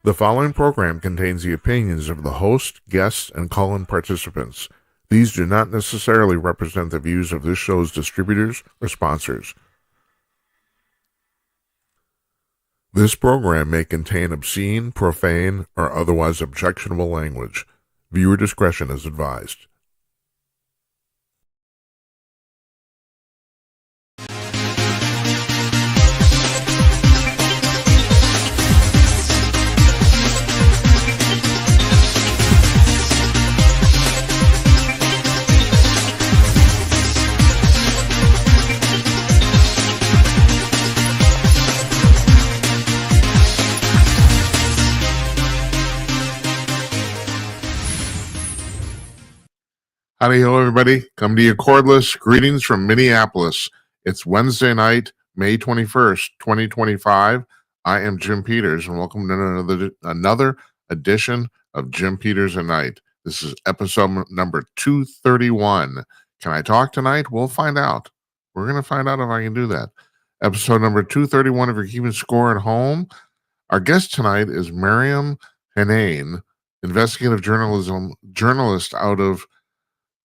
The following program contains the opinions of the host, guests, and call-in participants. These do not necessarily represent the views of this show's distributors or sponsors. This program may contain obscene, profane, or otherwise objectionable language. Viewer discretion is advised. Howdy, hello, everybody. Come to you cordless. Greetings from Minneapolis. It's Wednesday night, May 21st, 2025. I am Jim Peters, and welcome to another edition of Jim Peters at Night. This is episode number 231. Can I talk tonight? We'll find out. We're going to find out if I can do that. Episode number 231, if you're keeping score at home. Our guest tonight is Maryam Henein, investigative journalist out of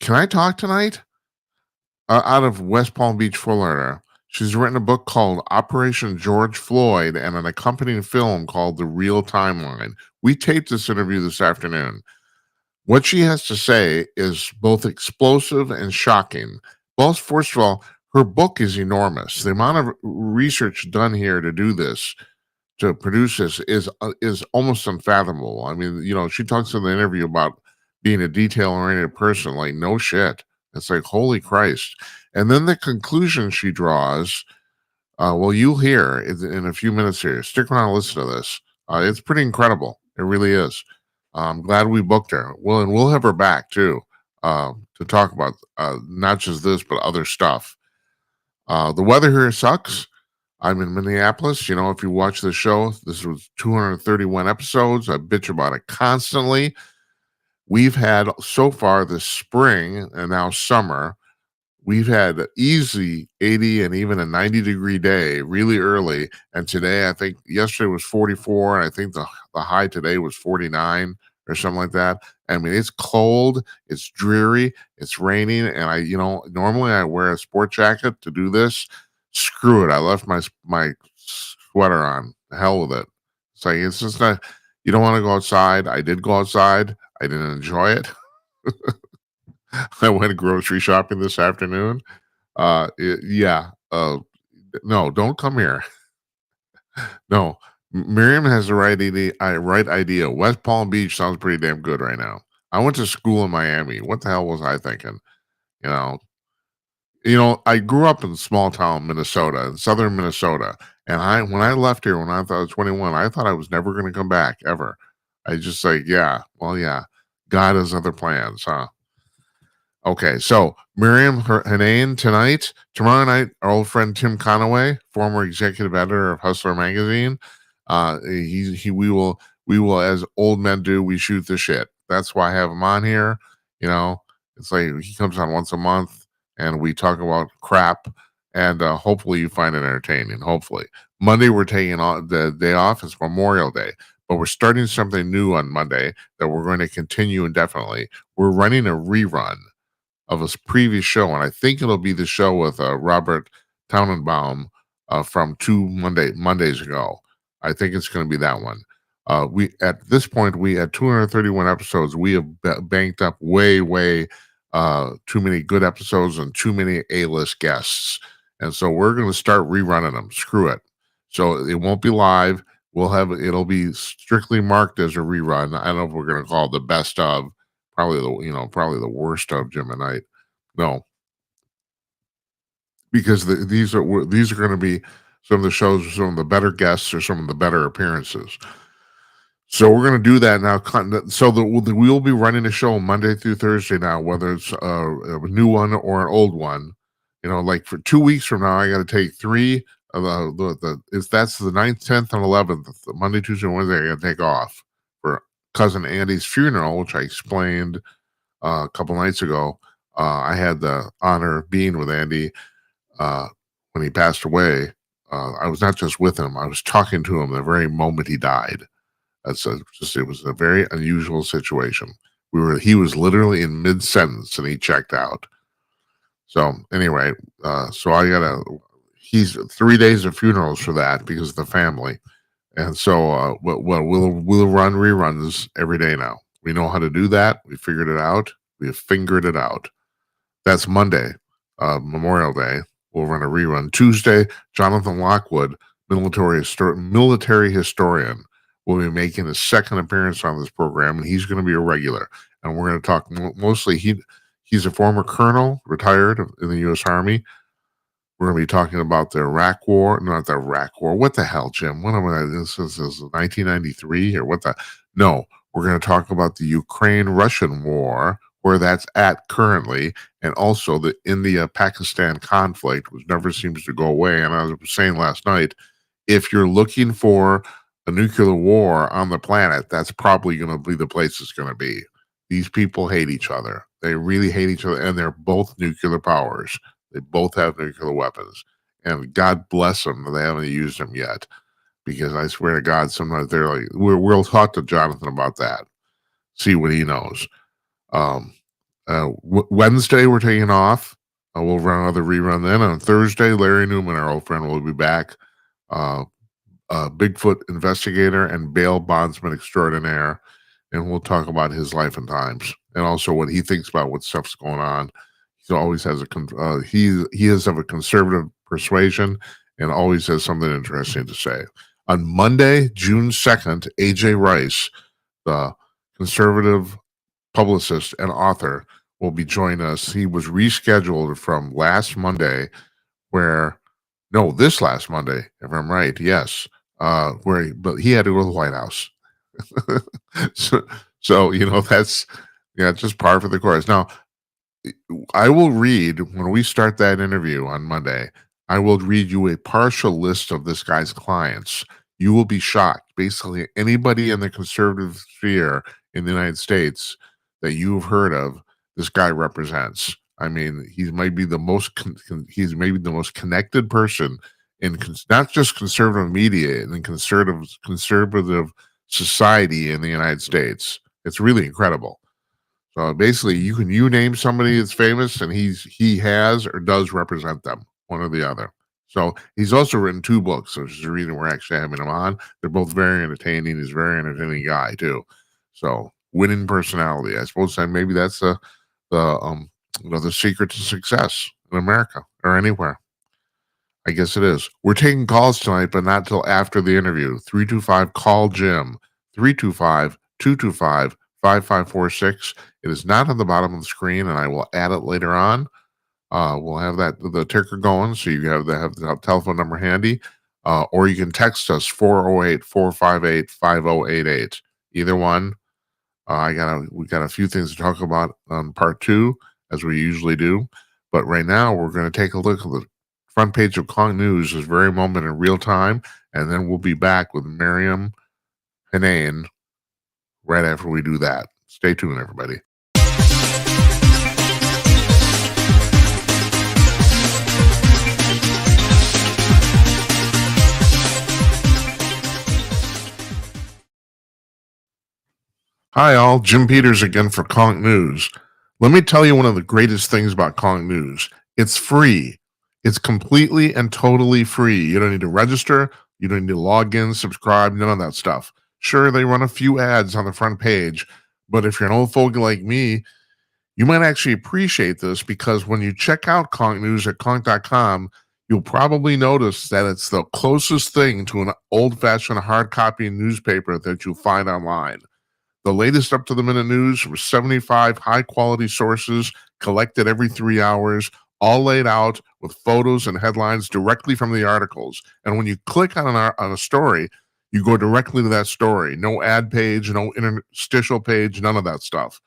Can I Talk Tonight? Out of West Palm Beach, Florida. She's written a book called Operation George Floyd and an accompanying film called The Real Timeline. We taped this interview this afternoon. What she has to say is both explosive and shocking. Well, first of all, her book is enormous. The amount of research done here to do this, to produce this, is almost unfathomable. I mean, she talks in the interview about being a detail-oriented person, like, no shit. It's like, holy Christ. And then the conclusion she draws, well, you'll hear in a few minutes here. Stick around and listen to this. It's pretty incredible. It really is. I'm glad we booked her. Well, and we'll have her back, too, to talk about not just this, but other stuff. The weather here sucks. I'm in Minneapolis. If you watch the show, this was 231 episodes. I bitch about it constantly. We've had, so far this spring and now summer, we've had easy 80 and even a 90-degree day really early. And today, I think yesterday was 44, and I think the high today was 49 or something like that. I mean, it's cold, it's dreary, it's raining, and normally I wear a sport jacket to do this. Screw it. I left my sweater on. Hell with it. It's like, it's just not, you don't want to go outside. I did go outside. I didn't enjoy it. I went grocery shopping this afternoon. No, don't come here. No, Miriam has the right idea. West Palm Beach sounds pretty damn good right now. I went to school in Miami. What the hell was I thinking? I grew up in small town Minnesota, in southern Minnesota, and when I left here when I thought I was 21, I thought I was never going to come back ever. I just like, yeah, God has other plans, huh? Okay, so Maryam Henein tonight. Tomorrow night, our old friend Tim Conaway, former executive editor of Hustler magazine. We will, as old men do, we shoot the shit. That's why I have him on here. It's like he comes on once a month and we talk about crap, and hopefully you find it entertaining. Hopefully, Monday we're taking the day off. It's Memorial Day. But we're starting something new on Monday that we're going to continue indefinitely. We're running a rerun of a previous show, and I think it'll be the show with Robert Tannenbaum from two Mondays ago. I think it's going to be that one. At this point, we had 231 episodes. We have banked up way too many good episodes and too many A-list guests, and so we're going to start rerunning them. Screw it. So it won't be live. It'll be strictly marked as a rerun. I don't know if we're going to call it the best of, probably the worst of Jim and Night. No, because these are going to be some of the shows with some of the better guests or some of the better appearances. So we're going to do that now. So we will be running a show Monday through Thursday now, whether it's a new one or an old one. Like for 2 weeks from now, I got to take three. If that's the 9th, 10th, and 11th, Monday, Tuesday, and Wednesday, I got to take off for cousin Andy's funeral, which I explained a couple nights ago. I had the honor of being with Andy when he passed away. I was not just with him; I was talking to him the very moment he died. It was a very unusual situation. He was literally in mid sentence and he checked out. So anyway, he's 3 days of funerals for that because of the family. And so we'll run reruns every day now. We know how to do that. We figured it out. We have fingered it out. That's Monday, Memorial Day. We'll run a rerun. Tuesday, Jonathan Lockwood, military historian, will be making his second appearance on this program, and he's going to be a regular. And we're going to talk mostly. He's a former colonel, retired in the U.S. Army. We're going to be talking about the Iraq War, not the Iraq War. What the hell, Jim? What am I? This is 1993 or what the? No, we're going to talk about the Ukraine-Russian war, where that's at currently, and also the India-Pakistan conflict, which never seems to go away. And I was saying last night, if you're looking for a nuclear war on the planet, that's probably going to be the place it's going to be. These people hate each other. They really hate each other, and they're both nuclear powers. They both have nuclear weapons. And God bless them that they haven't used them yet. Because I swear to God, sometimes they're like, we'll talk to Jonathan about that. See what he knows. Wednesday, we're taking off. We'll run another rerun then. On Thursday, Larry Newman, our old friend, will be back. Bigfoot investigator and bail bondsman extraordinaire. And we'll talk about his life and times. And also what he thinks about what stuff's going on. He always has he is of a conservative persuasion and always has something interesting to say. On Monday, June 2nd, A.J. Rice, the conservative publicist and author, will be joining us. He was rescheduled from last Monday, this last Monday, if I'm right, yes, but he had to go to the White House. so that's just par for the course. Now, I will read, when we start that interview on Monday, I will read you a partial list of this guy's clients. You will be shocked. Basically, anybody in the conservative sphere in the United States that you've heard of, this guy represents. I mean, he's maybe the most connected person in not just conservative media and in conservative society in the United States. It's really incredible. So basically, you name somebody that's famous, and he has or does represent them, one or the other. So he's also written 2 books, which is the reason we're actually having him on. They're both very entertaining. He's a very entertaining guy too. So winning personality, I suppose. And maybe that's the secret to success in America or anywhere. I guess it is. We're taking calls tonight, but not till after the interview. 325-CALL-JIM. 325-225-5546. It is not on the bottom of the screen, and I will add it later on. We'll have the ticker going, so you have the telephone number handy, or you can text us 408-458-5088. Either one. We got a few things to talk about on part 2, as we usually do. But right now, we're going to take a look at the front page of Kong News this very moment in real time, and then we'll be back with Maryam Henein right after we do that. Stay tuned, everybody. Hi, all. Jim Peters again for Kong News. Let me tell you one of the greatest things about Kong News. It's free. It's completely and totally free. You don't need to register. You don't need to log in, subscribe, none of that stuff. Sure, they run a few ads on the front page, but if you're an old fogey like me, you might actually appreciate this, because when you check out Kong News at Kong.com, you'll probably notice that it's the closest thing to an old-fashioned hard copy newspaper that you'll find online. The latest up-to-the-minute news from 75 high-quality sources collected every 3 hours, all laid out with photos and headlines directly from the articles. And when you click on a story, you go directly to that story. No ad page, no interstitial page, none of that stuff.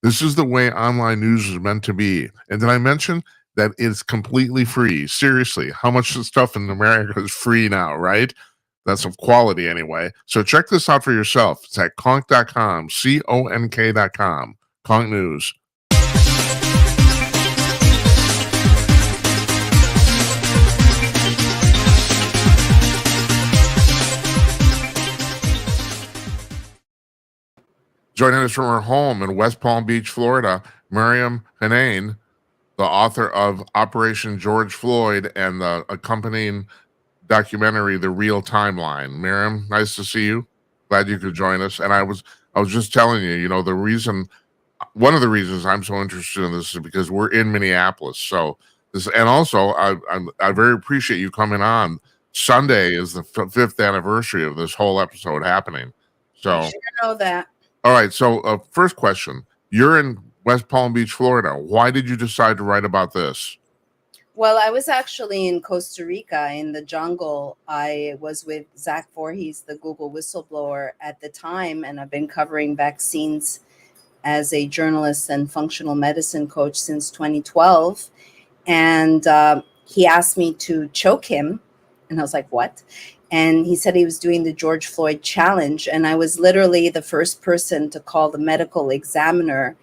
This is the way online news is meant to be. And did I mention that it's completely free? Seriously, how much of stuff in America is free now, right? That's of quality anyway. So check this out for yourself. It's at Konk.com, CONK.com. Konk News. Joining us from her home in West Palm Beach, Florida, Maryam Henein, the author of Operation George Floyd and the accompanying documentary, The Real Timeline. Miriam, nice to see you. Glad you could join us. And I was just telling you, one of the reasons I'm so interested in this is because we're in Minneapolis. So this, and also I very appreciate you coming on. Sunday is the fifth anniversary of this whole episode happening. So I sure know that. all right. So first question: you're in West Palm Beach, Florida. Why did you decide to write about this? Well, I was actually in Costa Rica in the jungle. I was with Zach Voorhees, the Google whistleblower at the time, and I've been covering vaccines as a journalist and functional medicine coach since 2012. And he asked me to choke him. And I was like, what? And he said he was doing the George Floyd challenge. And I was literally the first person to call the medical examiner.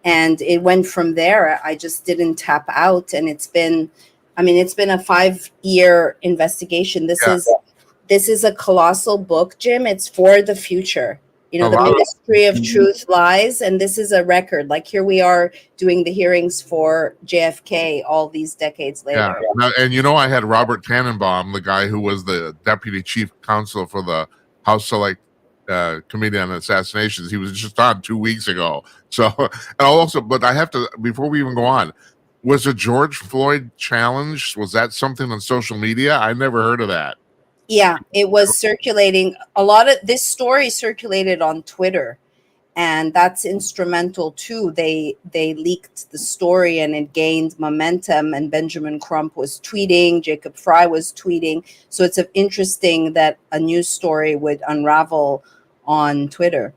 And it went from there. I just didn't tap out. And it's been a 5-year investigation. This is a colossal book, Jim. It's for the future. The Ministry of Truth lies, and this is a record. Like, here we are doing the hearings for JFK all these decades later. Yeah. Now, and I had Robert Tannenbaum, the guy who was the deputy chief counsel for the House Select Committee on Assassinations. He was just on 2 weeks ago. So, but I have to, before we even go on, was the George Floyd challenge, was that something on social media? I never heard of that. Yeah, it was circulating. A lot of this story circulated on Twitter, and that's instrumental too. They leaked the story and it gained momentum, and Benjamin Crump was tweeting, Jacob Fry was tweeting. So it's interesting that a news story would unravel on Twitter.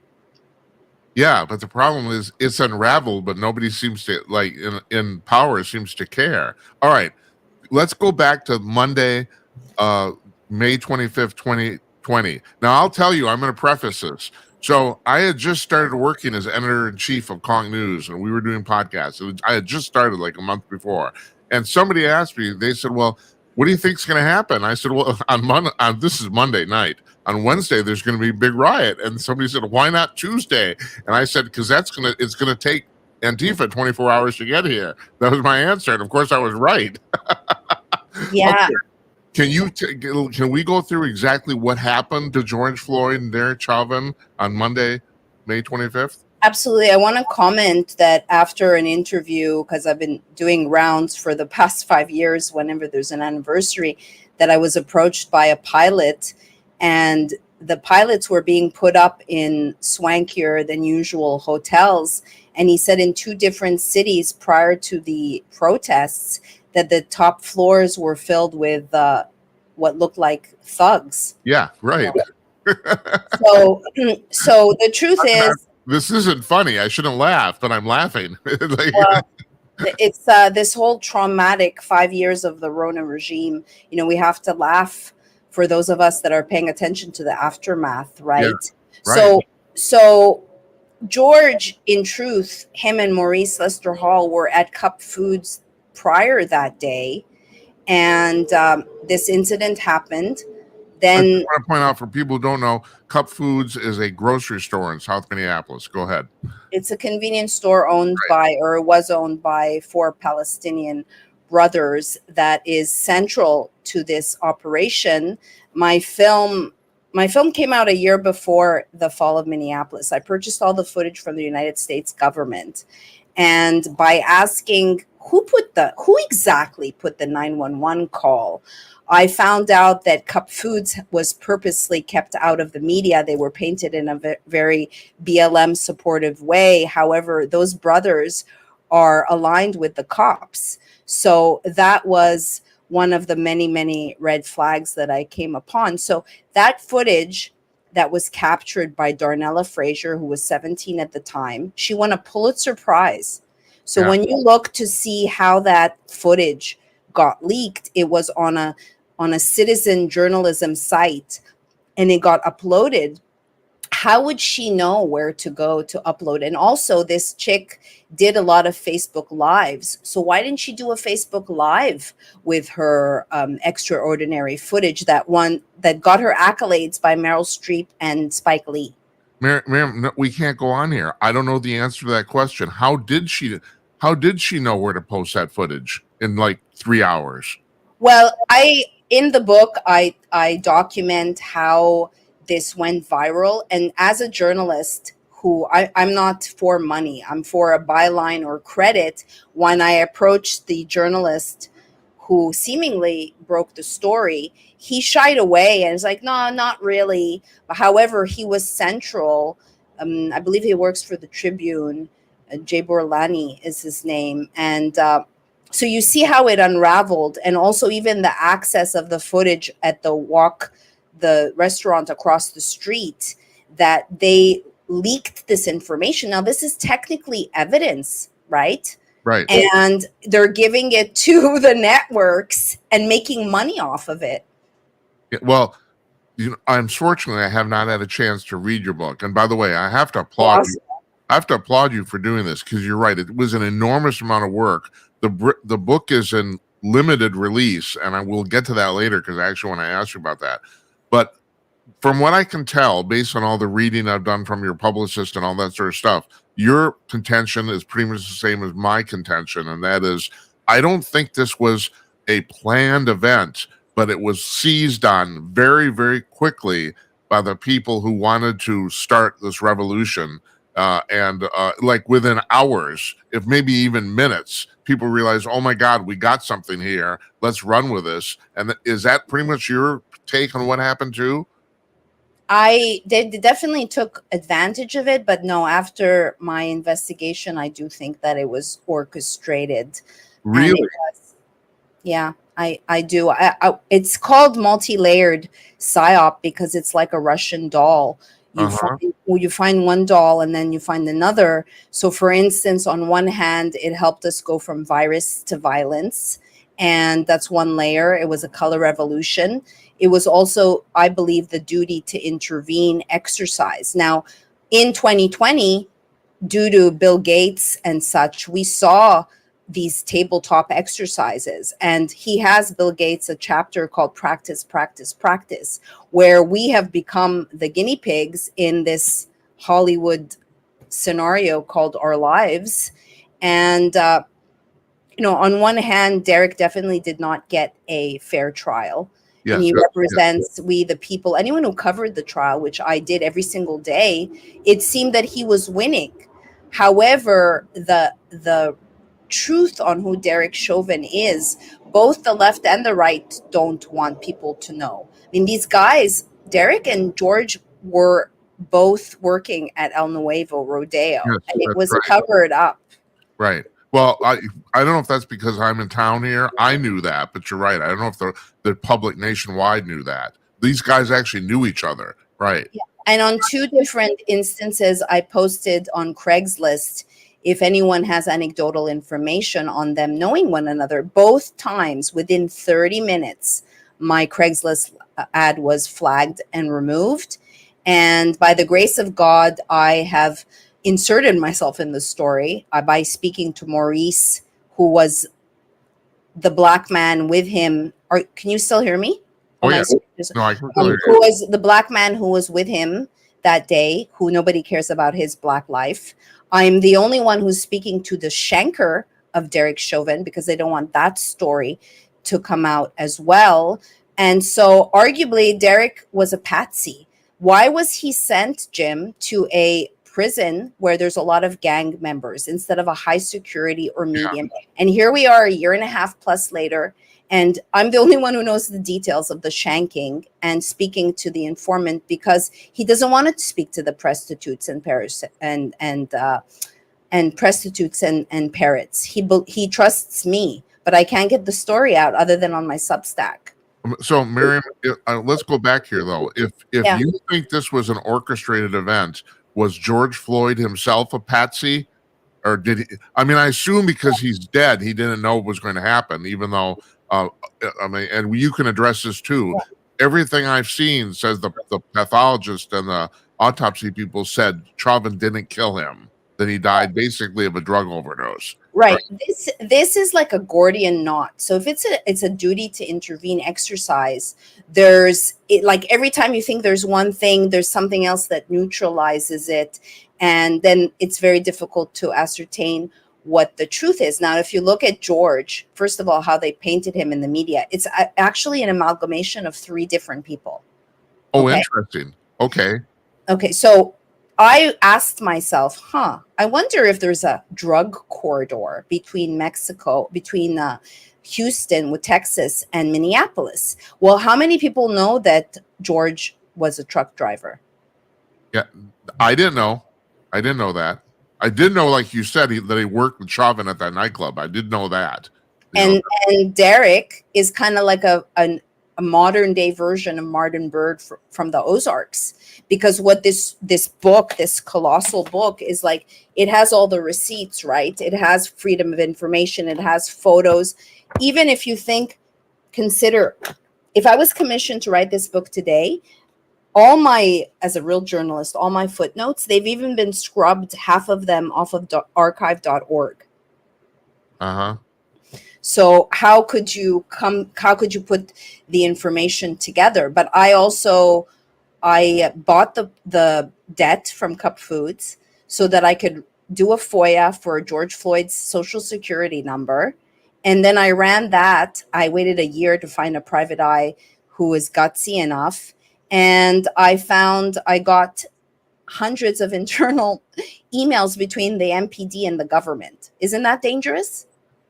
Yeah, but the problem is it's unraveled, but nobody seems to, like, in power seems to care. All right, let's go back to Monday, May 25th, 2020. Now, I'll tell you, I'm going to preface this. So I had just started working as editor-in-chief of Kong News, and we were doing podcasts. I had just started like a month before. And somebody asked me, they said, well, what do you think's going to happen? I said, well, this is Monday night. On Wednesday, there's going to be a big riot. And somebody said, why not Tuesday? And I said, because it's going to take Antifa 24 hours to get here. That was my answer. And of course, I was right. Yeah. Okay. Can we go through exactly what happened to George Floyd and Derek Chauvin on Monday, May 25th? Absolutely. I want to comment that after an interview, because I've been doing rounds for the past 5 years, whenever there's an anniversary, that I was approached by a pilot, and the pilots were being put up in swankier than usual hotels. And he said in 2 different cities prior to the protests that the top floors were filled with what looked like thugs. Yeah, right. So the truth is, this isn't funny. I shouldn't laugh, but I'm laughing. Well, it's this whole traumatic 5 years of the Rona regime. We have to laugh for those of us that are paying attention to the aftermath, right? Yeah, right. So George, in truth, him and Maurice Lester Hall were at Cup Foods prior that day, and this incident happened. Then I want to point out, for people who don't know, Cup Foods is a grocery store in South Minneapolis. Go ahead. It's a convenience store was owned by 4 Palestinian brothers that is central to this operation. My film came out a year before the fall of Minneapolis. I purchased all the footage from the United States government, and by asking who exactly put the 911 call, I found out that Cup Foods was purposely kept out of the media. They were painted in a very BLM supportive way. However, those brothers are aligned with the cops. So that was one of the many, many red flags that I came upon. So that footage that was captured by Darnella Frazier, who was 17 at the time, she won a Pulitzer Prize. So when you look to see how that footage got leaked, it was on a citizen journalism site, and it got uploaded. How would she know where to go to upload? And also, this chick did a lot of Facebook Lives. So why didn't she do a Facebook Live with her extraordinary footage, that got her accolades by Meryl Streep and Spike Lee? Ma'am, no, we can't go on here. I don't know the answer to that question. How did she know where to post that footage in like 3 hours? Well, in the book I document how this went viral, and as a journalist who I'm not for money, I'm for a byline or credit. When I approached the journalist who seemingly broke the story, he shied away and was like, no, not really. However, he was central. I believe he works for the Tribune. Jay Borlani is his name. And so you see how it unraveled, and also even the access of the footage at the restaurant across the street, that they leaked this information. Now, this is technically evidence, right? Right. And they're giving it to the networks and making money off of it. Yeah, well, unfortunately, I have not had a chance to read your book. And by the way, I have to applaud you. I have to applaud you for doing this, because you're right. It was an enormous amount of work. The book is in limited release, and I will get to that later because I actually want to ask you about that. But from what I can tell, based on all the reading I've done from your publicist and all that sort of stuff, your contention is pretty much the same as my contention, and that is, I don't think this was a planned event, but it was seized on very, very quickly by the people who wanted to start this revolution. And like within hours, if maybe even minutes, people realize, oh my God, we got something here. Let's run with this. And is that pretty much your take on what happened too? They definitely took advantage of it, but no, after my investigation, I do think that it was orchestrated. And Really? yeah, I do. It's called multi-layered psyop because it's like a Russian doll. You find one doll and then you find another. So, for instance, on one hand, it helped us go from virus to violence, and that's one layer. It was a color revolution. It was also, I believe, the duty to intervene exercise. Now, in 2020, due to Bill Gates and such, we saw these tabletop exercises. And he has, Bill Gates, a chapter called Practice, Practice, Practice, where we have become the guinea pigs in this Hollywood scenario called our lives. And, on one hand, Derek definitely did not get a fair trial. Yes, and he yes, represents we the people. Anyone who covered the trial, which I did every single day, it seemed that he was winning. However, the truth on who Derek Chauvin is, both the left and the right don't want people to know. I mean, these guys, Derek and George, were both working at El Nuevo Rodeo, yes, and it that's was right. covered up. Right. Well, I don't know if that's because I'm in town here. I knew that, but you're right. I don't know if the public nationwide knew that. These guys actually knew each other. Right. Yeah. And on two different instances, I posted on Craigslist if anyone has anecdotal information on them knowing one another. Both times, within 30 minutes, my Craigslist ad was flagged and removed. And by the grace of God, I have inserted myself in the story by speaking to Maurice, who was the black man with him. Can you still hear me? Oh, yeah. No, I can still hear Who you. was the black man who was with him that day, who nobody cares about his black life. I'm the only one who's speaking to the shanker of Derek Chauvin because they don't want that story to come out as well. And so arguably Derek was a patsy. Why was he sent, Jim, to a prison where there's a lot of gang members instead of a high security or medium? Yeah. And here we are a year and a half plus later, and I'm the only one who knows the details of the shanking and speaking to the informant because he doesn't want to speak to the prostitutes and prostitutes and parrots. He trusts me, but I can't get the story out other than on my Substack. So, Maryam, let's go back here though. If you think this was an orchestrated event, was George Floyd himself a patsy, or did he? I mean, I assume because he's dead, he didn't know what was going to happen. Even though, I mean, and you can address this too. Everything I've seen says the pathologist and the autopsy people said Chauvin didn't kill him. that he died basically of a drug overdose. Right. This is like a Gordian knot. So if it's a duty to intervene exercise, like every time you think there's one thing, there's something else that neutralizes it, and then it's very difficult to ascertain what the truth is. Now, if you look at George, first of all, how they painted him in the media, it's actually an amalgamation of 3 different people. Oh, okay? Interesting. Okay. Okay, so I asked myself, I wonder if there's a drug corridor between Houston with Texas and Minneapolis. Well, how many people know that George was a truck driver? Yeah, I didn't know. I didn't know that. I did know, like you said, that he worked with Chauvin at that nightclub. I did know that. And Derek is kind of like a modern day version of Martin Bird from the Ozarks, because what this book, this colossal book, is like, it has all the receipts, right? It has freedom of information. It has photos. Even if you consider, if I was commissioned to write this book today, as a real journalist, all my footnotes, they've even been scrubbed, half of them off of archive.org. So how could you put the information together? But I bought the debt from Cup Foods so that I could do a FOIA for George Floyd's social security number. And then I ran that. I waited a year to find a private eye who was gutsy enough. And I got hundreds of internal emails between the MPD and the government. Isn't that dangerous?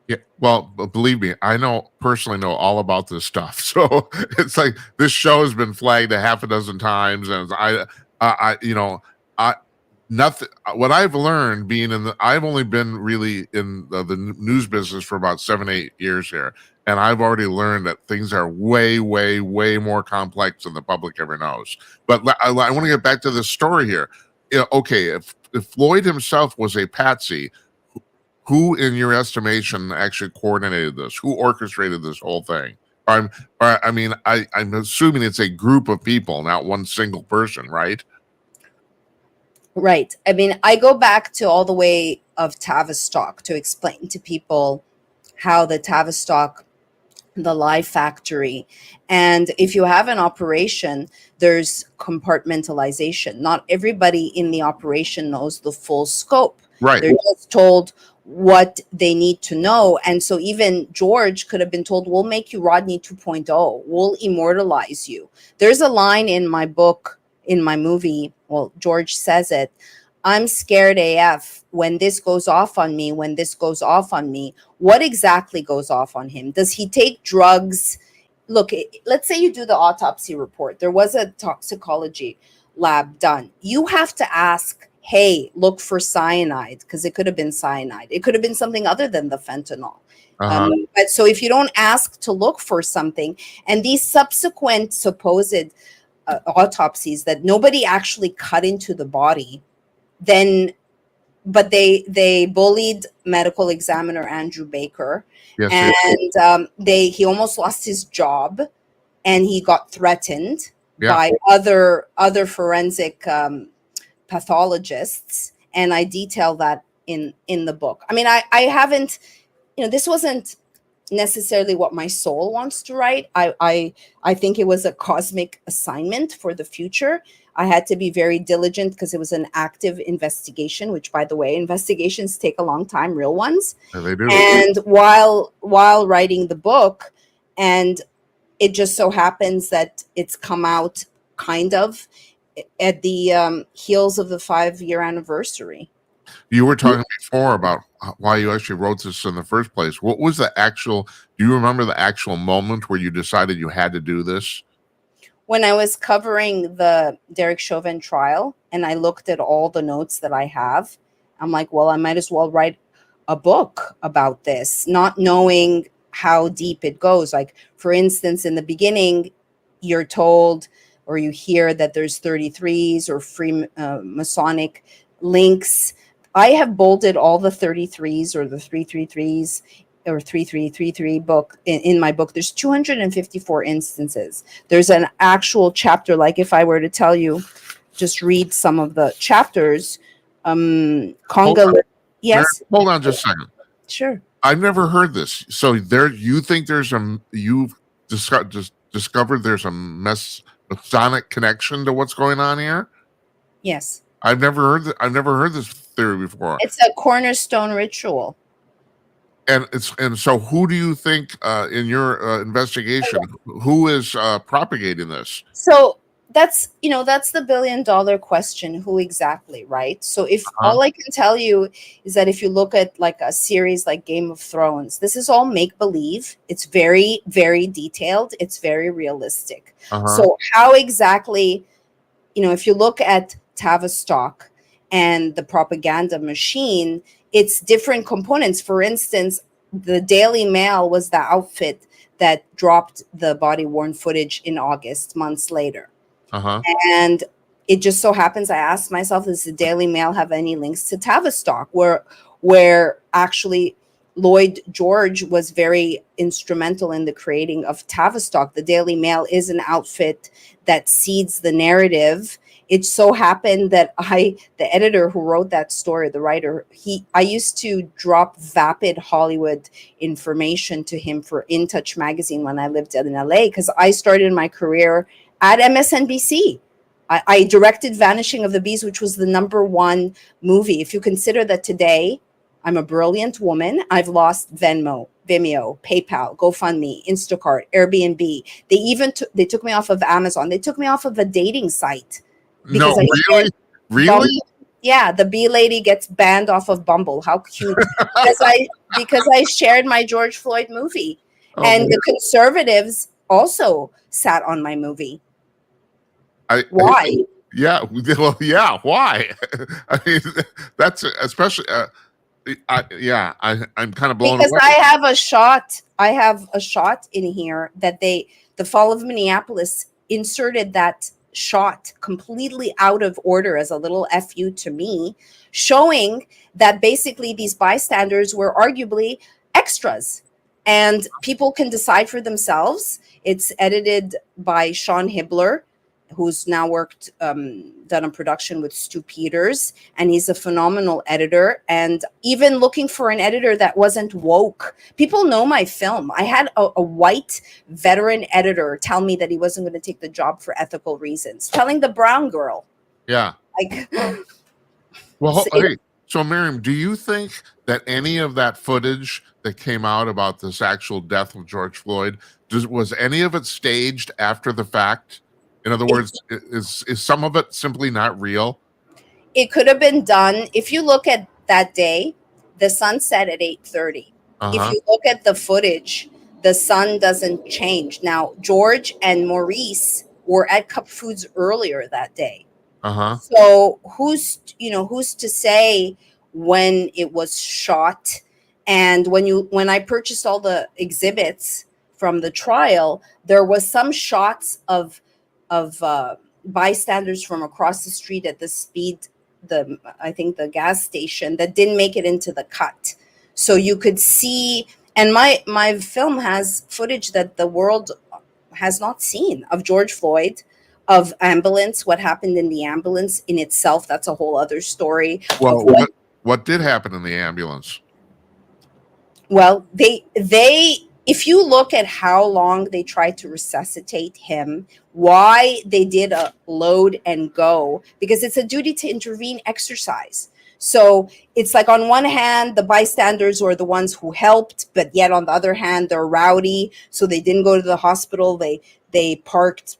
Yeah, well, believe me, I personally know all about this stuff. So it's like, this show has been flagged a half a dozen times, and nothing. What I've learned I've only been really in the news business for about 7-8 years here, and I've already learned that things are way, way, way more complex than the public ever knows. But I want to get back to this story here. Okay, if Floyd himself was a patsy, who, in your estimation, actually coordinated this? Who orchestrated this whole thing? I'm assuming it's a group of people, not one single person, right? Right. I mean, I go back to all the way of Tavistock to explain to people how the Tavistock, the Lie Factory, and if you have an operation, there's compartmentalization. Not everybody in the operation knows the full scope. Right. They're just told what they need to know. And so even George could have been told, we'll make you Rodney 2.0. We'll immortalize you. There's a line in my book, in my movie, well, George says it, I'm scared AF when this goes off on me, when this goes off on me. What exactly goes off on him? Does he take drugs? Look, let's say you do the autopsy report. There was a toxicology lab done. You have to ask, hey, look for cyanide, because it could have been cyanide. It could have been something other than the fentanyl. But so if you don't ask to look for something, and these subsequent supposed autopsies that nobody actually cut into the body, but they bullied medical examiner Andrew Baker, yes, and he almost lost his job, and he got threatened by other forensic pathologists, and I detail that in the book. I mean, I haven't, this wasn't necessarily what my soul wants to write. I think it was a cosmic assignment for the future. I had to be very diligent because it was an active investigation, which, by the way, investigations take a long time, real ones. Yeah, they do. And while writing the book, and it just so happens that it's come out kind of at the heels of the 5-year anniversary. You were talking before about why you actually wrote this in the first place. What was do you remember the actual moment where you decided you had to do this? When I was covering the Derek Chauvin trial, and I looked at all the notes that I have, I'm like, well, I might as well write a book about this, not knowing how deep it goes. Like, for instance, in the beginning, you're told, or you hear that there's 33s or free Masonic links. I have bolded all the 33s or the 333s or 3333 book in my book. There's 254 instances. There's an actual chapter. Like, if I were to tell you, just read some of the chapters, Hold Conga. on, Mary, Yes, hold on just a second. sure. I've never heard this. So you think you've discovered there's a Masonic connection to what's going on here? Yes, I've never heard this theory before. it's a cornerstone ritual. And so who do you think in your investigation who is propagating this? So that's the $1 billion question. Who exactly, right? So if Uh-huh. all I can tell you is that if you look at like a series like Game of Thrones, this is all make believe. It's very, very detailed. It's very realistic. Uh-huh. So how exactly, if you look at Tavistock and the propaganda machine, it's different components. For instance, the Daily Mail was the outfit that dropped the body worn footage in August, months later. Uh-huh. And it just so happens I asked myself, does the Daily Mail have any links to Tavistock, where actually Lloyd George was very instrumental in the creating of Tavistock. The Daily Mail is an outfit that seeds the narrative. It so happened that the editor who wrote that story, the writer, I used to drop vapid Hollywood information to him for In Touch magazine when I lived in LA, because I started my career at MSNBC. I directed Vanishing of the Bees, which was the #1 movie. If you consider that today I'm a brilliant woman, I've lost Venmo, Vimeo, PayPal, GoFundMe, Instacart, Airbnb. They took me off of Amazon. They took me off of a dating site. No, really? Really? Bumble. Yeah, the bee lady gets banned off of Bumble. How cute. because I shared my George Floyd movie. And the conservatives also sat on my movie. Why? Yeah, well, yeah, why? I mean, that's especially I'm kind of blown Because away. I have a shot in here that the fall of Minneapolis inserted that shot completely out of order as a little FU to me, showing that basically these bystanders were arguably extras, and people can decide for themselves. It's edited by Sean Hibbler, who's now done a production with Stu Peters, and he's a phenomenal editor. And even looking for an editor that wasn't woke. People know my film. I had a white veteran editor tell me that he wasn't going to take the job for ethical reasons, telling the brown girl. Yeah. Like, well, hey, so Maryam, do you think that any of that footage that came out about this actual death of George Floyd, was any of it staged after the fact? In other words, is some of it simply not real? It could have been done. If you look at that day, the sun set at 8:30. If you look at the footage, the sun doesn't change. Now, George and Maurice were at Cup Foods earlier that day. So who's to say when it was shot? And when I purchased all the exhibits from the trial, there was some shots of bystanders from across the street at I think the gas station, that didn't make it into the cut. So you could see, and my film has footage that the world has not seen of George Floyd, of ambulance, what happened in the ambulance in itself. That's a whole other story. Well, what did happen in the ambulance? Well, if you look at how long they tried to resuscitate him, why they did a load and go, because it's a duty to intervene exercise. So it's like, on one hand, the bystanders were the ones who helped, but yet on the other hand, they're rowdy. So they didn't go to the hospital. They parked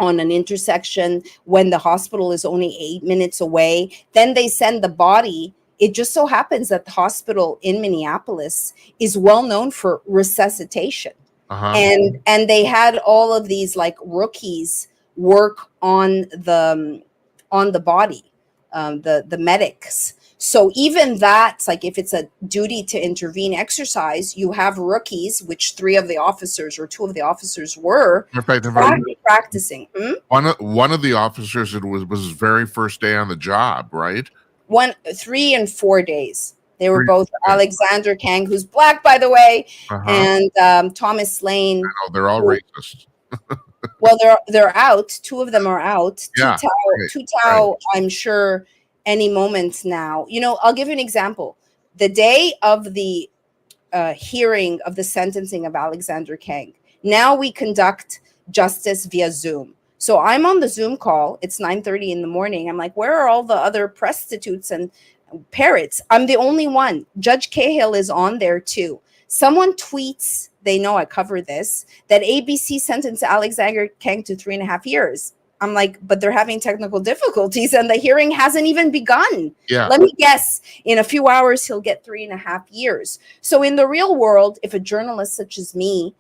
on an intersection when the hospital is only 8 minutes away. Then they send the body. It just so happens that the hospital in Minneapolis is well known for resuscitation. And they had all of these like rookies work on the body, the medics. So even that's like, if it's a duty to intervene exercise, you have rookies, which 3 of the officers or 2 of the officers were practicing. One of the officers, it was his very first day on the job, right? 3 and 4 days. They were both Alexander Kang, who's black, by the way, and Thomas Lane. Oh, they're all racist. Well, they're out. 2 of them are out. Yeah, Tao, I'm sure, any moment now. I'll give you an example. The day of the hearing of the sentencing of Alexander Kang, now we conduct justice via Zoom. So I'm on the Zoom call. It's 9:30 in the morning. I'm like, where are all the other prostitutes and parrots? I'm the only one. Judge Cahill is on there too. Someone tweets, they know I cover this, that ABC sentenced Alexander Kang to 3.5 years. I'm like, but they're having technical difficulties and the hearing hasn't even begun. Yeah. Let me guess, in a few hours, he'll get 3.5 years. So in the real world, if a journalist such as me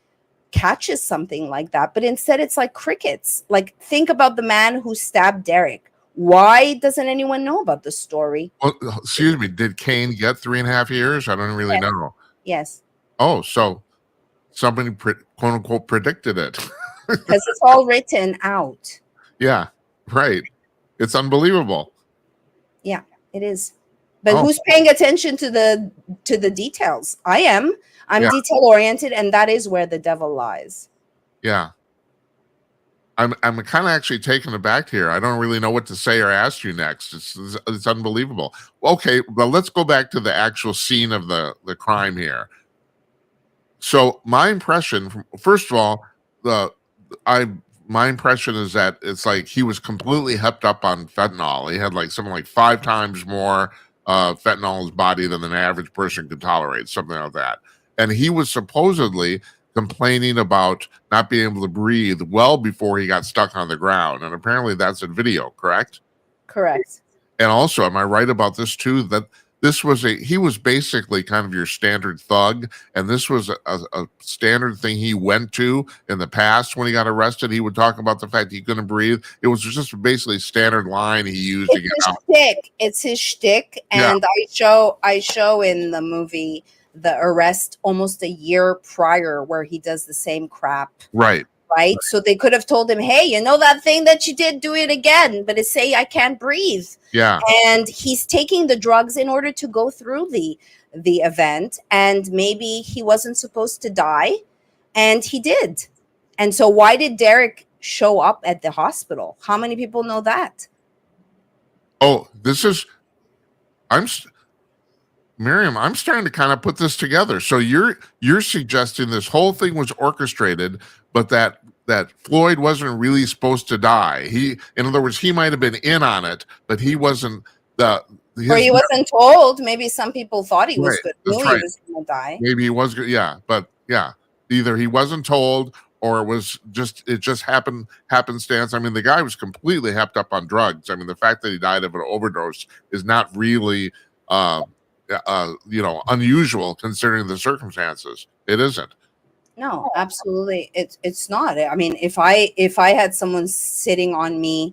catches something like that, but instead it's like crickets. Like, think about the man who stabbed Derek. Why doesn't anyone know about the story? Well, excuse me. Did Kane get 3.5 years? I don't really Yes. know. Yes. Oh, so somebody quote unquote predicted it. Because it's all written out. Yeah, right. It's unbelievable. Yeah, it is. But who's paying attention to the details? I am. I'm detail oriented, and that is where the devil lies. Yeah. I'm kind of actually taken aback here. I don't really know what to say or ask you next. It's unbelievable. Okay, well, let's go back to the actual scene of the crime here. So my impression, first of all, my impression is that it's like he was completely hepped up on fentanyl. He had like something like 5 times more fentanyl in his body than an average person could tolerate, something like that. And he was supposedly complaining about not being able to breathe well before he got stuck on the ground. And apparently that's in video, correct? Correct. And also, am I right about this too? That he was basically kind of your standard thug, and this was a standard thing he went to in the past when he got arrested. He would talk about the fact he couldn't breathe. It was just basically a standard line he used to get out. It's his shtick, and I show in the movie the arrest almost a year prior where he does the same crap. Right. So they could have told him, hey, that thing that you did, do it again, but it's say I can't breathe. Yeah. And he's taking the drugs in order to go through the event, and maybe he wasn't supposed to die, and he did. And so why did Derek show up at the hospital? How many people know that? Oh, Maryam, I'm starting to kind of put this together. So you're suggesting this whole thing was orchestrated, but that Floyd wasn't really supposed to die. In other words, he might have been in on it, but he wasn't or he wasn't told. Maybe some people thought he was good. Knew he was going to die. Maybe he was good. Yeah, but yeah, either he wasn't told or it just happenstance. I mean, the guy was completely hepped up on drugs. I mean, the fact that he died of an overdose is not really unusual considering the circumstances. It isn't. No, absolutely. It's not. I mean, if I had someone sitting on me,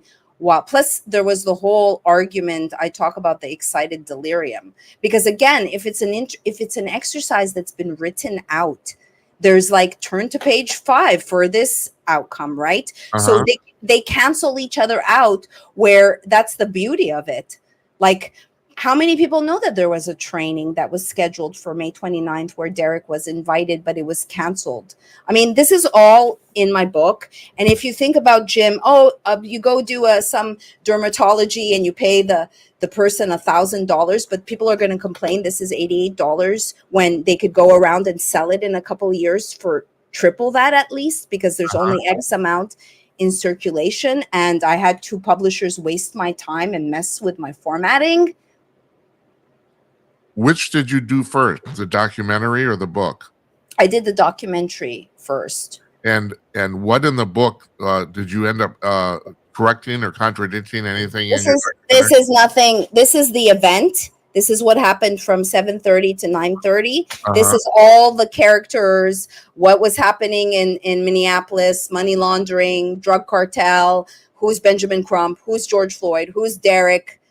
plus there was the whole argument. I talk about the excited delirium, because again, if it's an exercise that's been written out, there's like turn to page 5 for this outcome, right? So they cancel each other out, where that's the beauty of it. Like, how many people know that there was a training that was scheduled for May 29th where Derek was invited, but it was canceled? I mean, this is all in my book. And if you think about Jim, you go do some dermatology and you pay the person $1,000, but people are going to complain this is $88 when they could go around and sell it in a couple of years for triple that at least, because there's only X amount in circulation. And I had 2 publishers waste my time and mess with my formatting. Which did you do first, the documentary or the book? I did the documentary first. And what in the book did you end up correcting or contradicting anything? This is nothing. This is the event. This is what happened from 7:30 to 9:30. This is all the characters, what was happening in Minneapolis, money laundering, drug cartel, who's Benjamin Crump, who's George Floyd, who's Derek.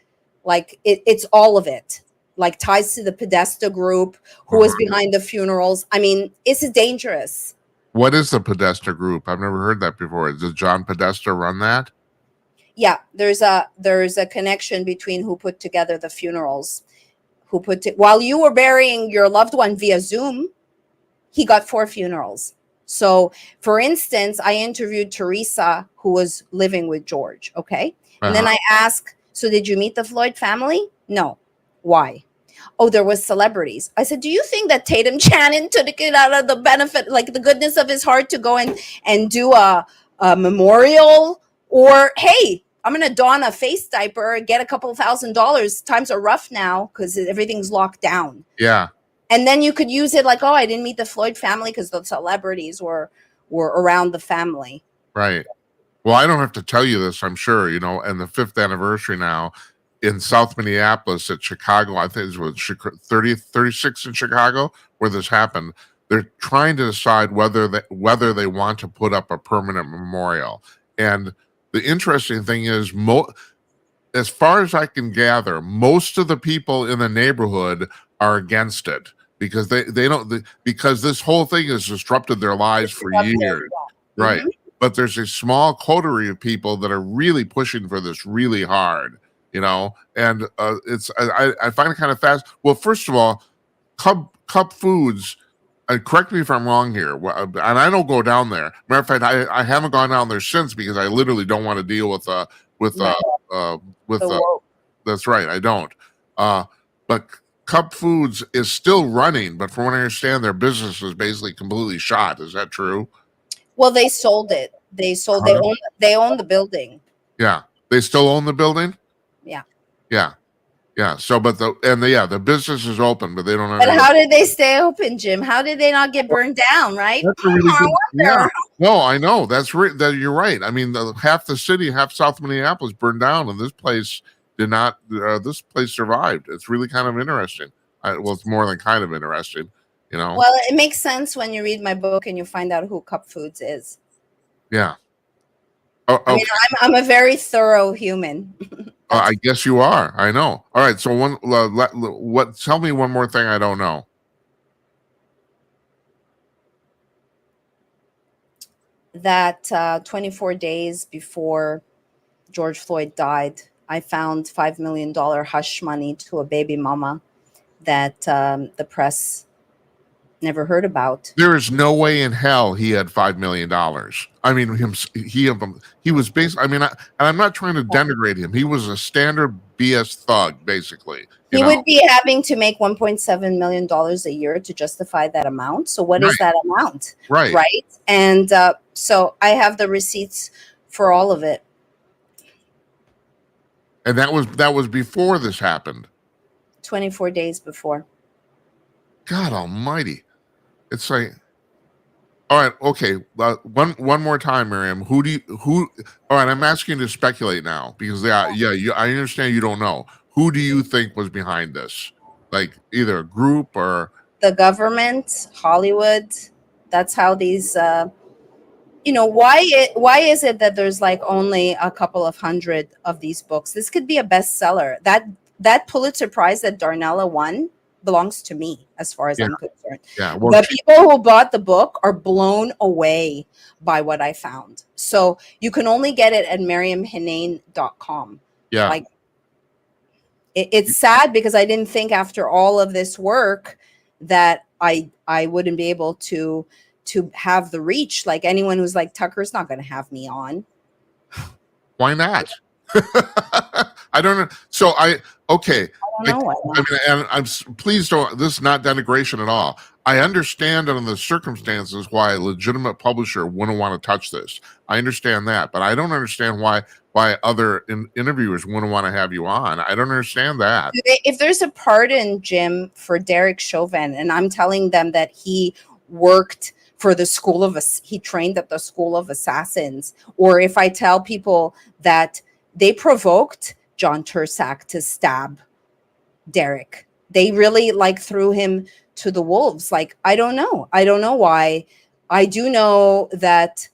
Like it's all of it. Like ties to the Podesta group, who was behind the funerals. I mean, it's dangerous. What is the Podesta group? I've never heard that before. Does John Podesta run that? Yeah, there's a connection between who put together the funerals, while you were burying your loved one via Zoom, he got 4 funerals. So, for instance, I interviewed Teresa, who was living with George. Okay, and then I asked So did you meet the Floyd family? No. Why? Oh, there was celebrities. I said, do you think that Tatum Channing took it out of the benefit, like the goodness of his heart, to go and do a memorial? Or, hey, I'm going to don a face diaper, get a couple $1,000. Times are rough now because everything's locked down. Yeah. And then you could use it like, oh, I didn't meet the Floyd family because the celebrities were around the family. Right. Well, I don't have to tell you this, I'm sure, you know, and the 5th anniversary now in South Minneapolis at Chicago, I think it was 36 in Chicago where this happened. They're trying to decide whether they want to put up a permanent memorial. And the interesting thing is, as far as I can gather, most of the people in the neighborhood are against it because they don't because this whole thing has disrupted their lives for years. Yeah. Right. Mm-hmm. But there's a small coterie of people that are really pushing for this really hard, you know, and I find it kind of fast. Well, first of all, Cup Foods, correct me if I'm wrong here, and I don't go down there. Matter of fact, I haven't gone down there since because I literally don't want to deal with that's right, I don't. But Cup Foods is still running, but from what I understand, their business is basically completely shot. Is that true? Well, they sold it. They own the building. Yeah. They still own the building? Yeah. Yeah. Yeah. So, but the business is open, but they don't. But how did they stay open, Jim? How did they not get burned down? Right? That's a really good. Yeah. No, I know that you're right. I mean, half the city, half South Minneapolis burned down, and this place did not. This place survived. It's really kind of interesting. Well, it's more than kind of interesting, you know. Well, it makes sense when you read my book and you find out who Cup Foods is. Yeah. Oh, okay. I mean, I'm a very thorough human. I guess you are. I know. All right. So tell me one more thing I don't know. That 24 days before George Floyd died, I found $5 million hush money to a baby mama that the press never heard about. There is no way in hell he had $5 million. I mean, he was based. I mean, and I'm not trying to denigrate him. He was a standard BS thug, basically. He would be having to make $1.7 million a year to justify that amount. So what is that amount? Right. Right. And so I have the receipts for all of it. And that was before this happened. 24 days before. God almighty. It's like, all right, okay. One more time, Maryam. All right, I'm asking you to speculate now because I understand you don't know. Who do you think was behind this? Like either a group or the government, Hollywood. That's how these. Why is it that there's like only a couple of hundred of these books? This could be a bestseller. That Pulitzer Prize that Darnella won belongs to me as far as I'm concerned. Yeah, well, the people who bought the book are blown away by what I found. So you can only get it at MaryamHenein.com. Yeah. Like it's sad because I didn't think after all of this work that I wouldn't be able to have the reach. Like anyone who's like, Tucker's not going to have me on. Why not? I don't know. So okay. I don't know. I mean, and I'm please don't. This is not denigration at all. I understand under the circumstances why a legitimate publisher wouldn't want to touch this. I understand that, but I don't understand why other interviewers wouldn't want to have you on. I don't understand that. If there's a pardon, Jim, for Derek Chauvin, and I'm telling them that he worked for he trained at the School of Assassins, or if I tell people that they provoked John Tursak to stab Derek, they really threw him to the wolves. Like, I don't know why. I do know that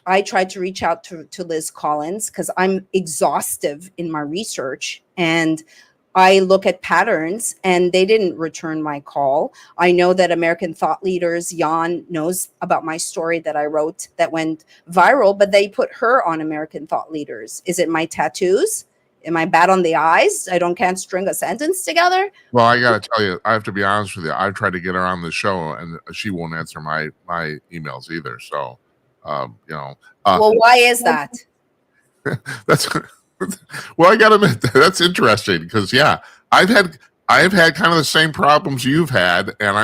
I tried to reach out to Liz Collins because I'm exhaustive in my research and I look at patterns, and they didn't return my call. I know that American thought leaders, Jan knows about my story that I wrote that went viral, but they put her on American thought leaders. Is it my tattoos? Am I bad on the eyes? Can't string a sentence together? Well, I got to tell you, I have to be honest with you. I've tried to get her on the show, and she won't answer my emails either. So, well, why is that? That's Well, I gotta admit that's interesting because yeah, I've had I've had kind of the same problems you've had, and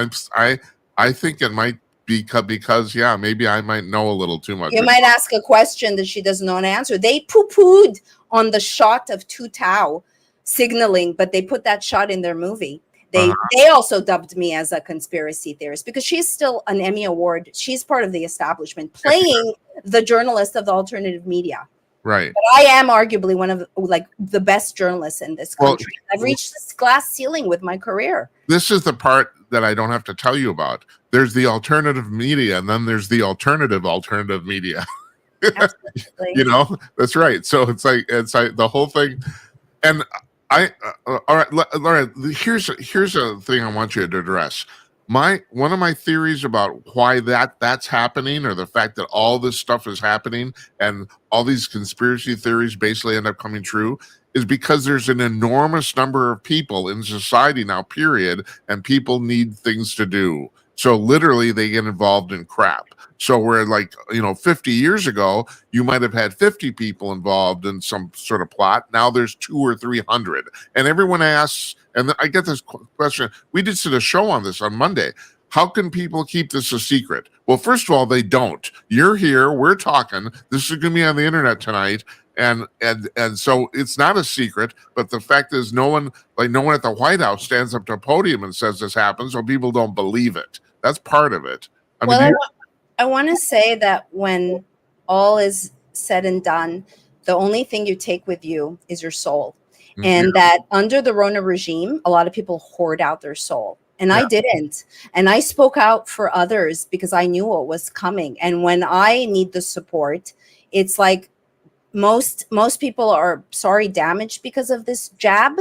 I think it might be because yeah, maybe I might know a little too much. You might ask a question that she doesn't know an answer. They poo-pooed on the shot of Tu Tao signaling, but they put that shot in their movie. They also dubbed me as a conspiracy theorist because she's still an Emmy Award. She's part of the establishment, playing the journalist of the alternative media. Right. But I am arguably one of like the best journalists in this country. I've reached this glass ceiling with my career. This is the part that I don't have to tell you about. There's the alternative media, and then there's the alternative media. Absolutely. You know, that's right. So it's like the whole thing. And all right, Laura. Here's a thing I want you to address. One of my theories about why that's happening, or the fact that all this stuff is happening, and all these conspiracy theories basically end up coming true, is because there's an enormous number of people in society now. Period, and people need things to do. So literally, they get involved in crap. So where, like, 50 years ago, you might have had 50 people involved in some sort of plot. Now there's 200 or 300. And everyone asks, and I get this question. We did a show on this on Monday. How can people keep this a secret? Well, first of all, they don't. You're here. We're talking. This is going to be on the internet tonight. And so it's not a secret, but the fact is no one at the White House stands up to a podium and says this happens, so people don't believe it. That's part of it. I want to say that when all is said and done, the only thing you take with you is your soul. Mm-hmm. And that under the Rona regime, a lot of people hoard out their soul. And I didn't. And I spoke out for others because I knew what was coming. And when I need the support, it's like most people are damaged because of this jab.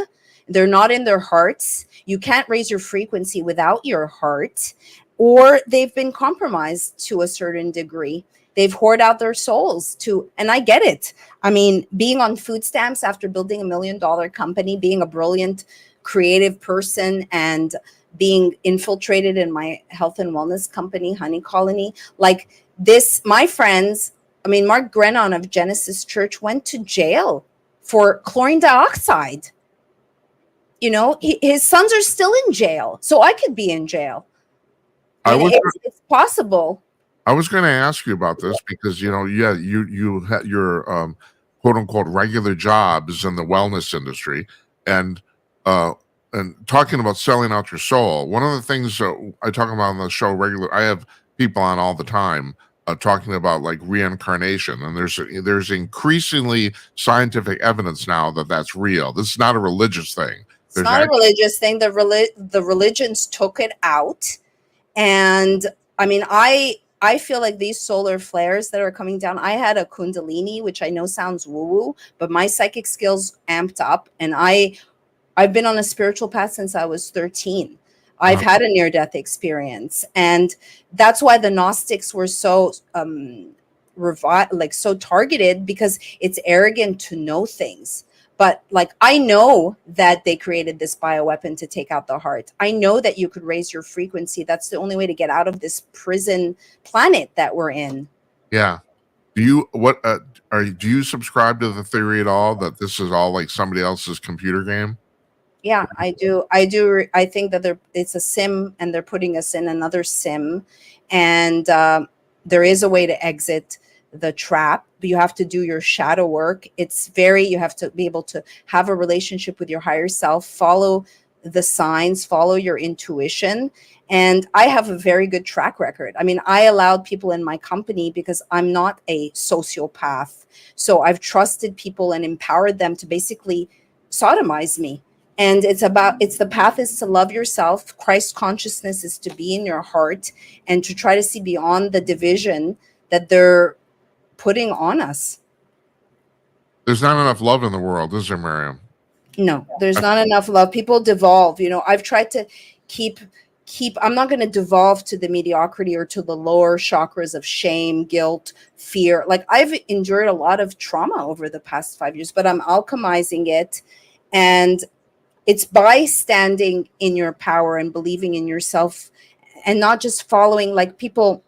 They're not in their hearts. You can't raise your frequency without your heart. Or they've been compromised to a certain degree. They've hoarded out their souls and I get it. I mean, being on food stamps after building $1 million company, being a brilliant, creative person, and being infiltrated in my health and wellness company, Honey Colony, like this, my friends, I mean, Mark Grenon of Genesis Church went to jail for chlorine dioxide. His sons are still in jail, so I could be in jail. It's possible. I was going to ask you about this because you had your quote unquote regular jobs in the wellness industry, and talking about selling out your soul. One of the things I talk about on the show regularly, I have people on all the time talking about like reincarnation, and there's increasingly scientific evidence now that that's real. This is not a religious thing. It's not a religious thing. The religions took it out. And I mean, I feel like these solar flares that are coming down, I had a Kundalini, which I know sounds woo-woo, but my psychic skills amped up. And I've been on a spiritual path since I was 13. I've had a near-death experience. And that's why the Gnostics were so so targeted, because it's arrogant to know things. But like, I know that they created this bioweapon to take out the heart. I know that you could raise your frequency. That's the only way to get out of this prison planet that we're in. Yeah. Do you subscribe to the theory at all that this is all like somebody else's computer game? Yeah, I do. I think that it's a sim, and they're putting us in another sim, and there is a way to exit the trap, but you have to do your shadow work. You have to be able to have a relationship with your higher self, follow the signs, follow your intuition. And I have a very good track record. I mean, I allowed people in my company because I'm not a sociopath. So I've trusted people and empowered them to basically sodomize me. And the path is to love yourself. Christ consciousness is to be in your heart and to try to see beyond the division that they're putting on us. There's not enough love in the world, is there, Maryam? No, there's not enough love. People devolve. I've tried to keep I'm not going to devolve to the mediocrity or to the lower chakras of shame, guilt, fear. Like, I've endured a lot of trauma over the past 5 years, but I'm alchemizing it. And it's by standing in your power and believing in yourself, and not just following, like, people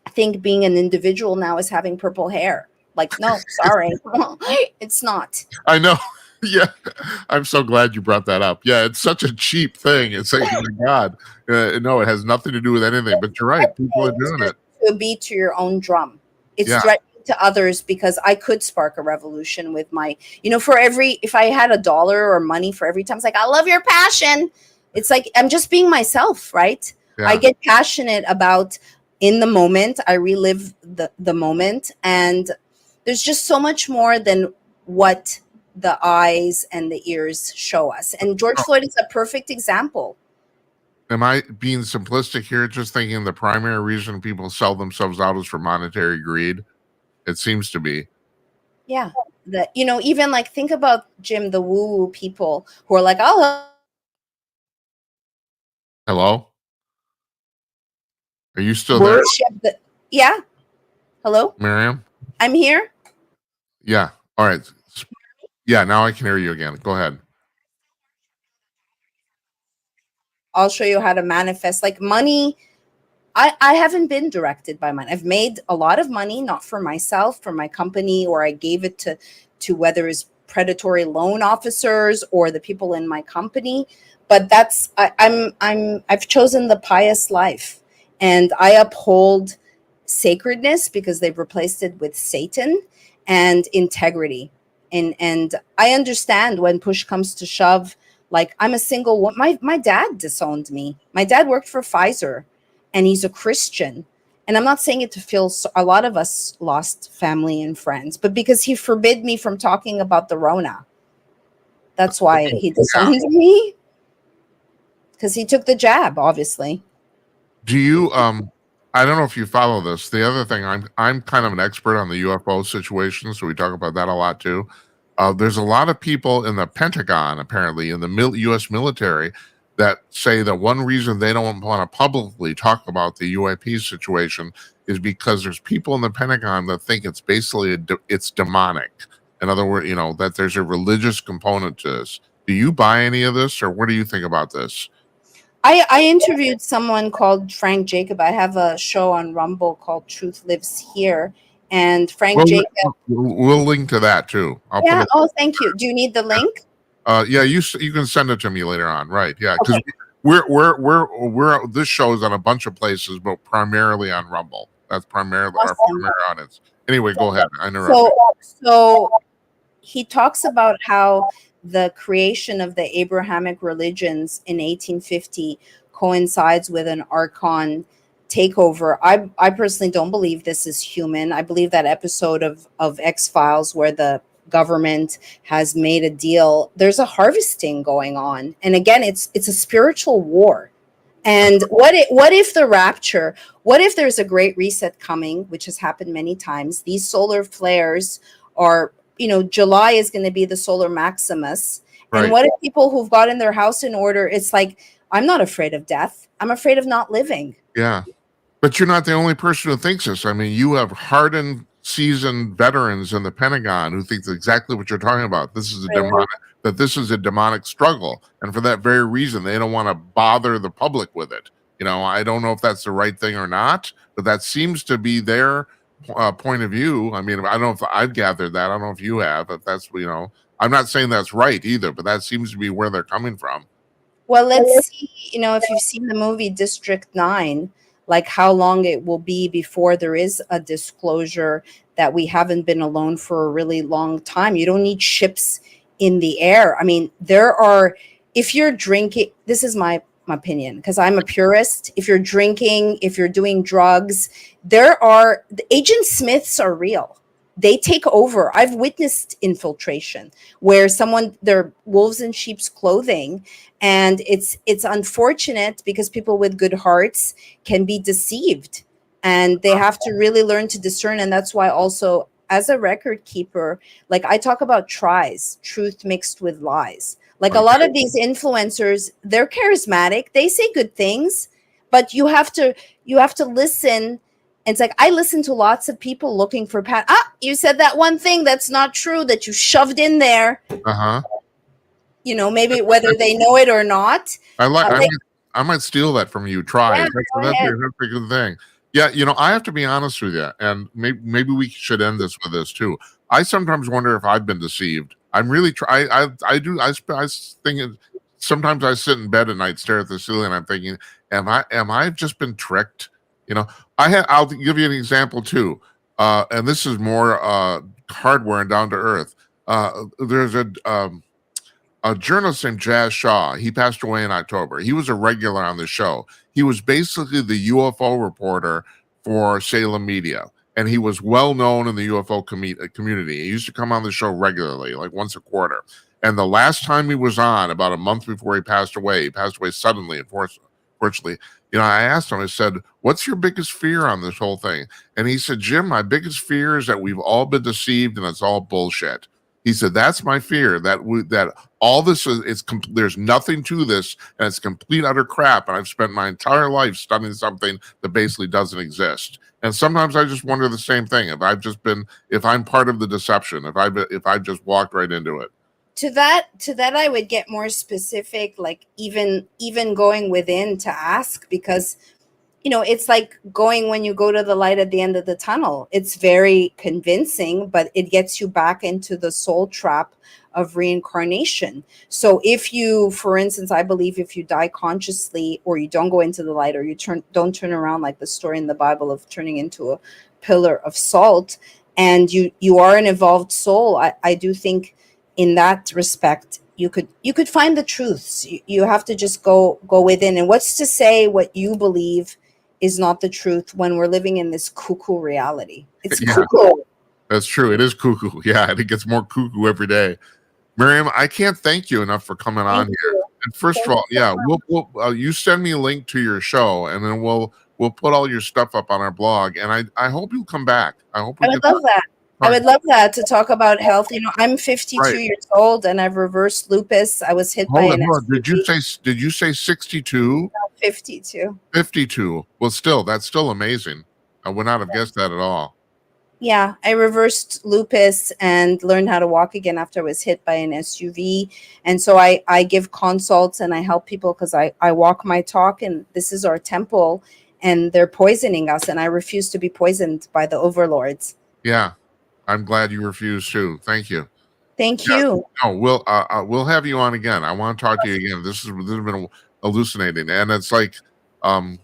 think being an individual now is having purple hair. Like, no, sorry, it's not. I know. Yeah, I'm so glad you brought that up. Yeah, it's such a cheap thing. It's like, oh my God, no, it has nothing to do with anything. But you're right, people are It's doing just it. to beat to your own drum. It's Yeah, threatening to others because I could spark a revolution with my, for every, if I had $1 or money for every time, it's like, I love your passion. It's like, I'm just being myself, right? I yeah. get passionate about in the moment. I relive the moment. And there's just so much more than what the eyes and the ears show us. And George Oh, Floyd is a perfect example. am I being simplistic here? Just thinking the primary reason people sell themselves out is for monetary greed. It seems to be. Yeah. Even like think about Jim, the woo-woo people who are like, oh, Hello, are you still there, worship the yeah. Hello? Miriam? I'm here. Yeah. All right. Yeah, now I can hear you again. Go ahead. I'll show you how to manifest like money. I haven't been directed by money. I've made a lot of money, not for myself, for my company, or I gave it to whether it's predatory loan officers or the people in my company. But I've chosen the pious life, and I uphold sacredness because they've replaced it with Satan, and integrity. And I understand when push comes to shove. Like, I'm a single woman. My dad disowned me. My dad worked for Pfizer, and he's a Christian. And I'm not saying it to feel a lot of us lost family and friends, but because he forbid me from talking about the Rona. That's why he Yeah. disowned me, because he took the jab, obviously. Do you I don't know if you follow this. The other thing, I'm kind of an expert on the UFO situation, so we talk about that a lot too. There's a lot of people in the Pentagon, apparently in the U.S. military, that say that one reason they don't want to publicly talk about the UAP situation is because there's people in the Pentagon that think it's basically it's demonic. In other words, that there's a religious component to this. Do you buy any of this, or what do you think about this? I interviewed someone called Frank Jacob. I have a show on Rumble called Truth Lives Here. And Frank Well, Jacob. we'll link to that too. I'll put Yeah. it. Oh, thank you. Do you need the link? Yeah, you can send it to me later on, right? Yeah, because Okay. we're this show is on a bunch of places, but primarily on Rumble. That's primarily our Awesome. primary audience. Anyway, go ahead. I interrupted. So he talks about how the creation of the Abrahamic religions in 1850 coincides with an archon takeover. I personally don't believe this is human. I believe that episode of X-Files where the government has made a deal. There's a harvesting going on. And again, it's a spiritual war. And what if the rapture, what if there's a great reset coming, which has happened many times? These solar flares are, July is going to be the solar maximus. And Right. what if people who've gotten their house in order, it's like, I'm not afraid of death. I'm afraid of not living. Yeah, but you're not the only person who thinks this. I mean, you have hardened, seasoned veterans in the Pentagon who think exactly what you're talking about. This is a Really? demonic struggle, and for that very reason, they don't want to bother the public with it. I don't know if that's the right thing or not, but that seems to be their point of view. I mean, I don't know if I've gathered that. I don't know if you have. But that's I'm not saying that's right either, but that seems to be where they're coming from. Well, let's see, if you've seen the movie District 9, like how long it will be before there is a disclosure that we haven't been alone for a really long time. You don't need ships in the air. I mean, if you're drinking, this is my opinion, because I'm a purist. If you're drinking, if you're doing drugs, the Agent Smiths are real. They take over. I've witnessed infiltration where they're wolves in sheep's clothing, and it's unfortunate because people with good hearts can be deceived, and they have to really learn to discern. And that's why also, as a record keeper, like I talk about truth mixed with lies. Like a lot of these influencers, they're charismatic, they say good things, but you have to listen. It's like I listen to lots of people looking for you said that one thing that's not true that you shoved in there. Uh-huh. Maybe whether they know it or not. I might steal that from you. Try. Yeah, That's go that's ahead. a good thing. Yeah, I have to be honest with you, and maybe we should end this with this too. I sometimes wonder if I've been deceived. I'm really try. I do. Think sometimes I sit in bed at night, stare at the ceiling, and I'm thinking, am I just been tricked? You know, I'll give you an example too, and this is more hardware and down to earth. There's a journalist named Jazz Shaw. He passed away in October. He was a regular on the show. He was basically the UFO reporter for Salem Media, and he was well known in the UFO community. He used to come on the show regularly, like once a quarter. And the last time he was on, about a month before he passed away suddenly, unfortunately. I asked him, I said, "What's your biggest fear on this whole thing?" And he said, "Jim, my biggest fear is that we've all been deceived and it's all bullshit." He said, "That's my fear, that all this there's nothing to this, and it's complete utter crap. And I've spent my entire life studying something that basically doesn't exist." And sometimes I just wonder the same thing. If I'm part of the deception, if I've just walked right into it. To that I would get more specific, like even going within to ask, because it's like going when you go to the light at the end of the tunnel. It's very convincing, but it gets you back into the soul trap of reincarnation. So if you, for instance, I believe if you die consciously, or you don't go into the light, or you don't turn around, like the story in the Bible of turning into a pillar of salt, and you are an evolved soul, I do think in that respect you could find the truths. You have to just go within. And what's to say what you believe is not the truth when we're living in this cuckoo reality? It's Yeah, cuckoo. that's true. It is cuckoo. Yeah, and it gets more cuckoo every day. Miriam, I can't thank you enough for coming on Thank here. you. And first of Thank all, you so yeah, much. we'll you send me a link to your show, and then we'll put all your stuff up on our blog. And I hope you'll come back. I hope we I can would love that. I talk. would love that, to talk about health. I'm 52 Right. years old and I've reversed lupus. I was hit by Hold on, an hold on. SUV. Did you say 62? 52. 52. Well, still, that's still amazing. I would not have guessed that at all. Yeah, I reversed lupus and learned how to walk again after I was hit by an SUV. And so I give consults and I help people, because I walk my talk, and this is our temple, and they're poisoning us. And I refuse to be poisoned by the overlords. Yeah, I'm glad you refused too. Thank you. Thank Yeah, you. no, we'll have you on again. I want to talk to you again. This has been hallucinating, and it's like, um,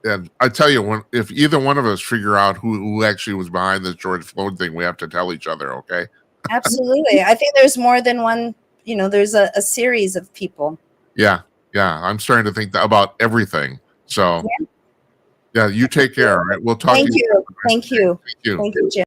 and I tell you, if either one of us figure out who actually was behind this George Floyd thing, we have to tell each other. Okay? Absolutely. I think there's more than one, there's a series of people. Yeah, yeah. I'm starting to think about everything. So Yeah. yeah, you take care. All right, we'll talk to Thank you. you. Thank you. Thank you. Thank you, Jim.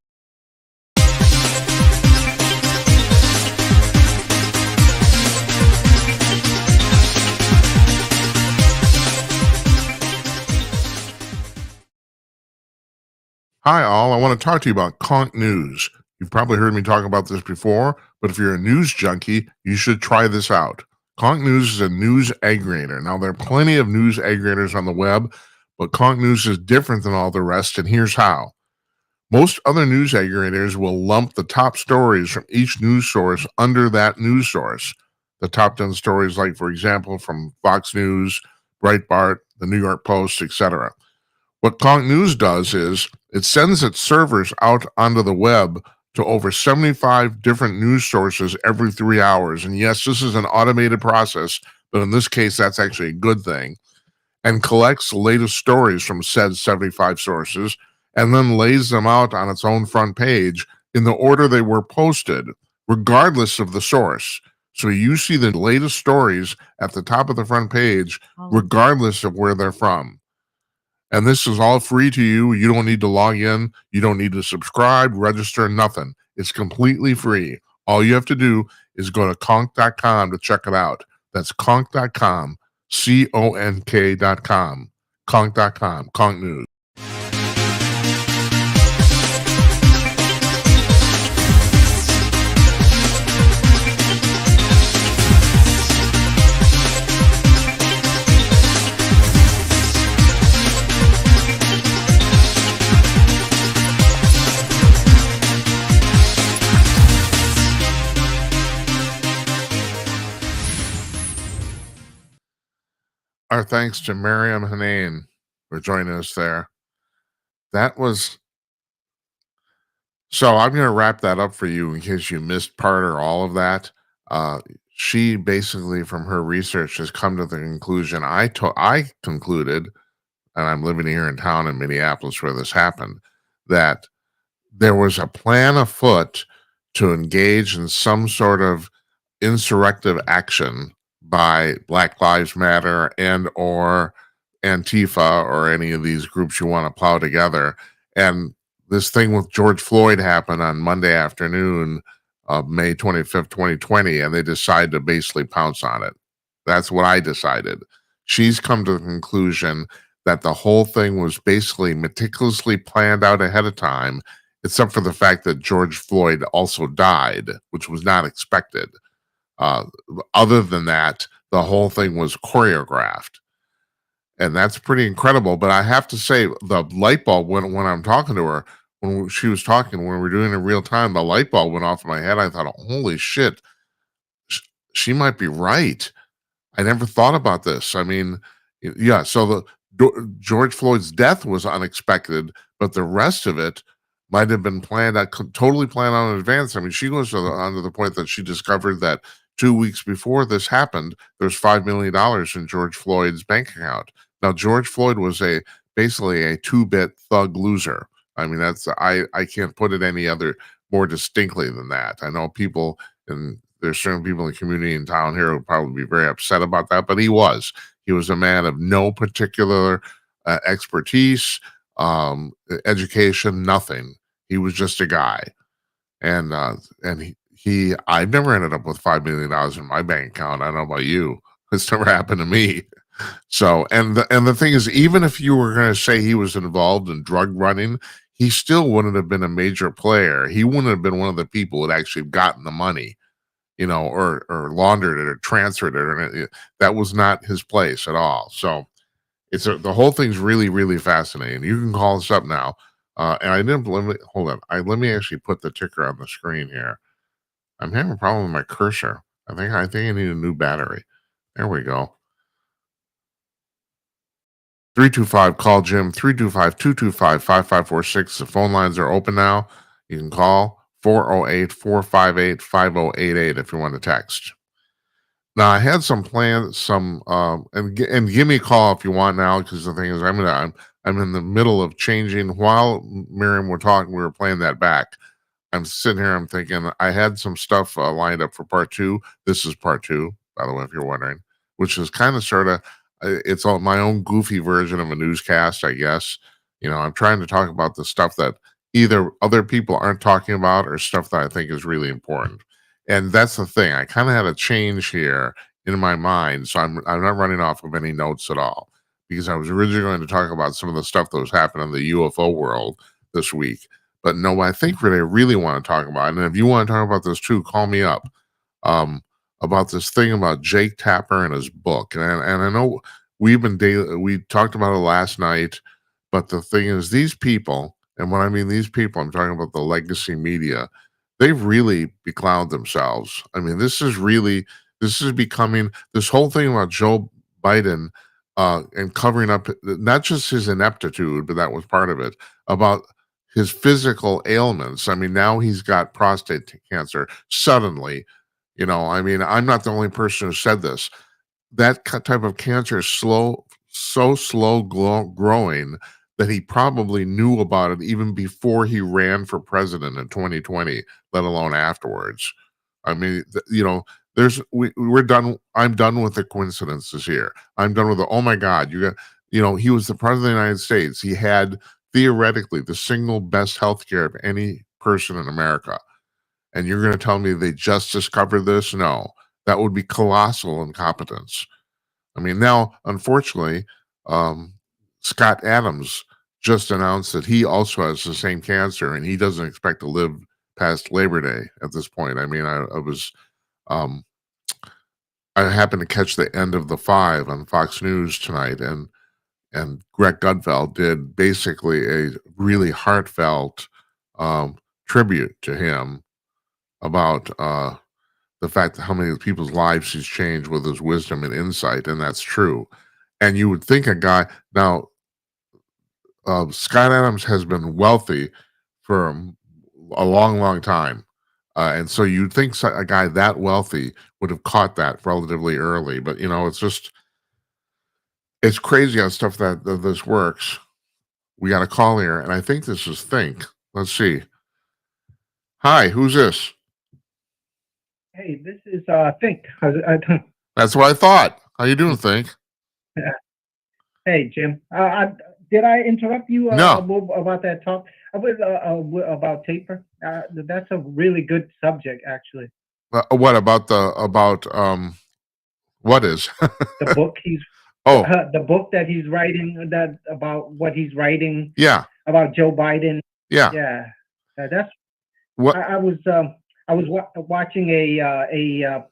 Hi, all. I want to talk to you about Conk News. You've probably heard me talk about this before, but if you're a news junkie, you should try this out. Conk News is a news aggregator. Now, there are plenty of news aggregators on the web, but Conk News is different than all the rest, and here's how. Most other news aggregators will lump the top stories from each news source under that news source. The top 10 stories, like, for example, from Fox News, Breitbart, the New York Post, etc. What Conk News does is it sends its servers out onto the web to over 75 different news sources every 3 hours. And yes, this is an automated process, but in this case, that's actually a good thing. And collects the latest stories from said 75 sources and then lays them out on its own front page in the order they were posted, regardless of the source. So you see the latest stories at the top of the front page, regardless of where they're from. And this is all free to you. You don't need to log in. You don't need to subscribe, register, nothing. It's completely free. All you have to do is go to conk.com to check it out. That's conk.com, CONK.com, conk.com, Conk News. Our thanks to Maryam Henein for joining us there. that was so I'm gonna wrap that up for you in case you missed part or all of that. Uh, she basically, from her research, has come to the conclusion I concluded, and I'm living here in town in Minneapolis where this happened, that there was a plan afoot to engage in some sort of insurrective action by Black Lives Matter and or Antifa or any of these groups you want to plow together. And this thing with George Floyd happened on Monday afternoon of May 25th, 2020, and they decided to basically pounce on it. That's what I decided. She's come to the conclusion that the whole thing was basically meticulously planned out ahead of time, except for the fact that George Floyd also died, which was not expected. Uh, Other than that, the whole thing was choreographed. And that's pretty incredible. But I have to say, the light bulb went when I'm talking to her, when she was talking, when we were doing it in real time, the light bulb went off in my head. I thought, holy shit, sh- she might be right. I never thought about this. I mean, yeah. So George Floyd's death was unexpected, but the rest of it might have been planned. Totally planned on in advance. I mean, she goes on to the point that she discovered that 2 weeks before this happened, there's $5 million in George Floyd's bank account. Now, George Floyd was basically a two-bit thug loser. I mean, I can't put it any other more distinctly than that. I know people and there's certain people in the community in town here who would probably be very upset about that, but he was. He was a man of no particular expertise, education, nothing. He was just a guy, and I've never ended up with $5 million in my bank account. I don't know about you. It's never happened to me. So, and the thing is, even if you were going to say he was involved in drug running, he still wouldn't have been a major player. He wouldn't have been one of the people who had actually gotten the money, or laundered it or transferred it, that was not his place at all. So the whole thing's really, really fascinating. You can call us up now. And I didn't hold on. Let me actually put the ticker on the screen here. I'm having a problem with my cursor. I think I need a new battery. There we go. 325 call Jim 325-225-5546. The phone lines are open now. You can call 408-458-5088 if you want to text. Now I had some plans, and give me a call if you want now, because the thing is, I'm in the middle of changing. While Miriam were talking, we were playing that back. I'm sitting here, I'm thinking I had some stuff lined up for part two. This is part two, by the way, if you're wondering, which is kind of sort of it's all my own goofy version of a newscast, I guess. I'm trying to talk about the stuff that either other people aren't talking about or stuff that I think is really important. And that's the thing. I kind of had a change here in my mind, so I'm not running off of any notes at all, because I was originally going to talk about some of the stuff that was happening in the UFO world this week. But no, I think what I really want to talk about, and if you want to talk about this too, call me up, um, about this thing about Jake Tapper and his book. And I know we talked about it last night, but the thing is, these people, and when I mean these people, I'm talking about the legacy media, they've really beclouded themselves. I mean, this is becoming this whole thing about Joe Biden, and covering up not just his ineptitude, but that was part of it, about his physical ailments. I mean, now he's got prostate cancer suddenly. I mean, I'm not the only person who said this. That type of cancer is so slow growing that he probably knew about it even before he ran for president in 2020, let alone afterwards. I mean, we're done. I'm done with the coincidences here. I'm done with oh my God, he was the president of the United States. He had theoretically the single best healthcare of any person in America. And you're going to tell me they just discovered this? No, that would be colossal incompetence. I mean, now, unfortunately, um, Scott Adams just announced that he also has the same cancer and he doesn't expect to live past Labor Day at this point. I mean, um, I happened to catch the end of the five on Fox News tonight, and Greg Gutfeld did basically a really heartfelt tribute to him about the fact that how many people's lives he's changed with his wisdom and insight, and that's true. And you would think a guy now, Scott Adams has been wealthy for a long, long time. And so you'd think a guy that wealthy would have caught that relatively early. But, it's crazy how stuff that this works. We got a call here, and I think this is Think. Let's see. Hi, who's this? Hey, this is Think. That's what I thought. How you doing, Think? Hey, Jim. Did I interrupt you No. about that talk? About taper. That's a really good subject, actually. What about what is? The book he's Oh, the book that he's writing, that about what he's writing yeah, about Joe Biden. yeah. Yeah, that's What? I was watching a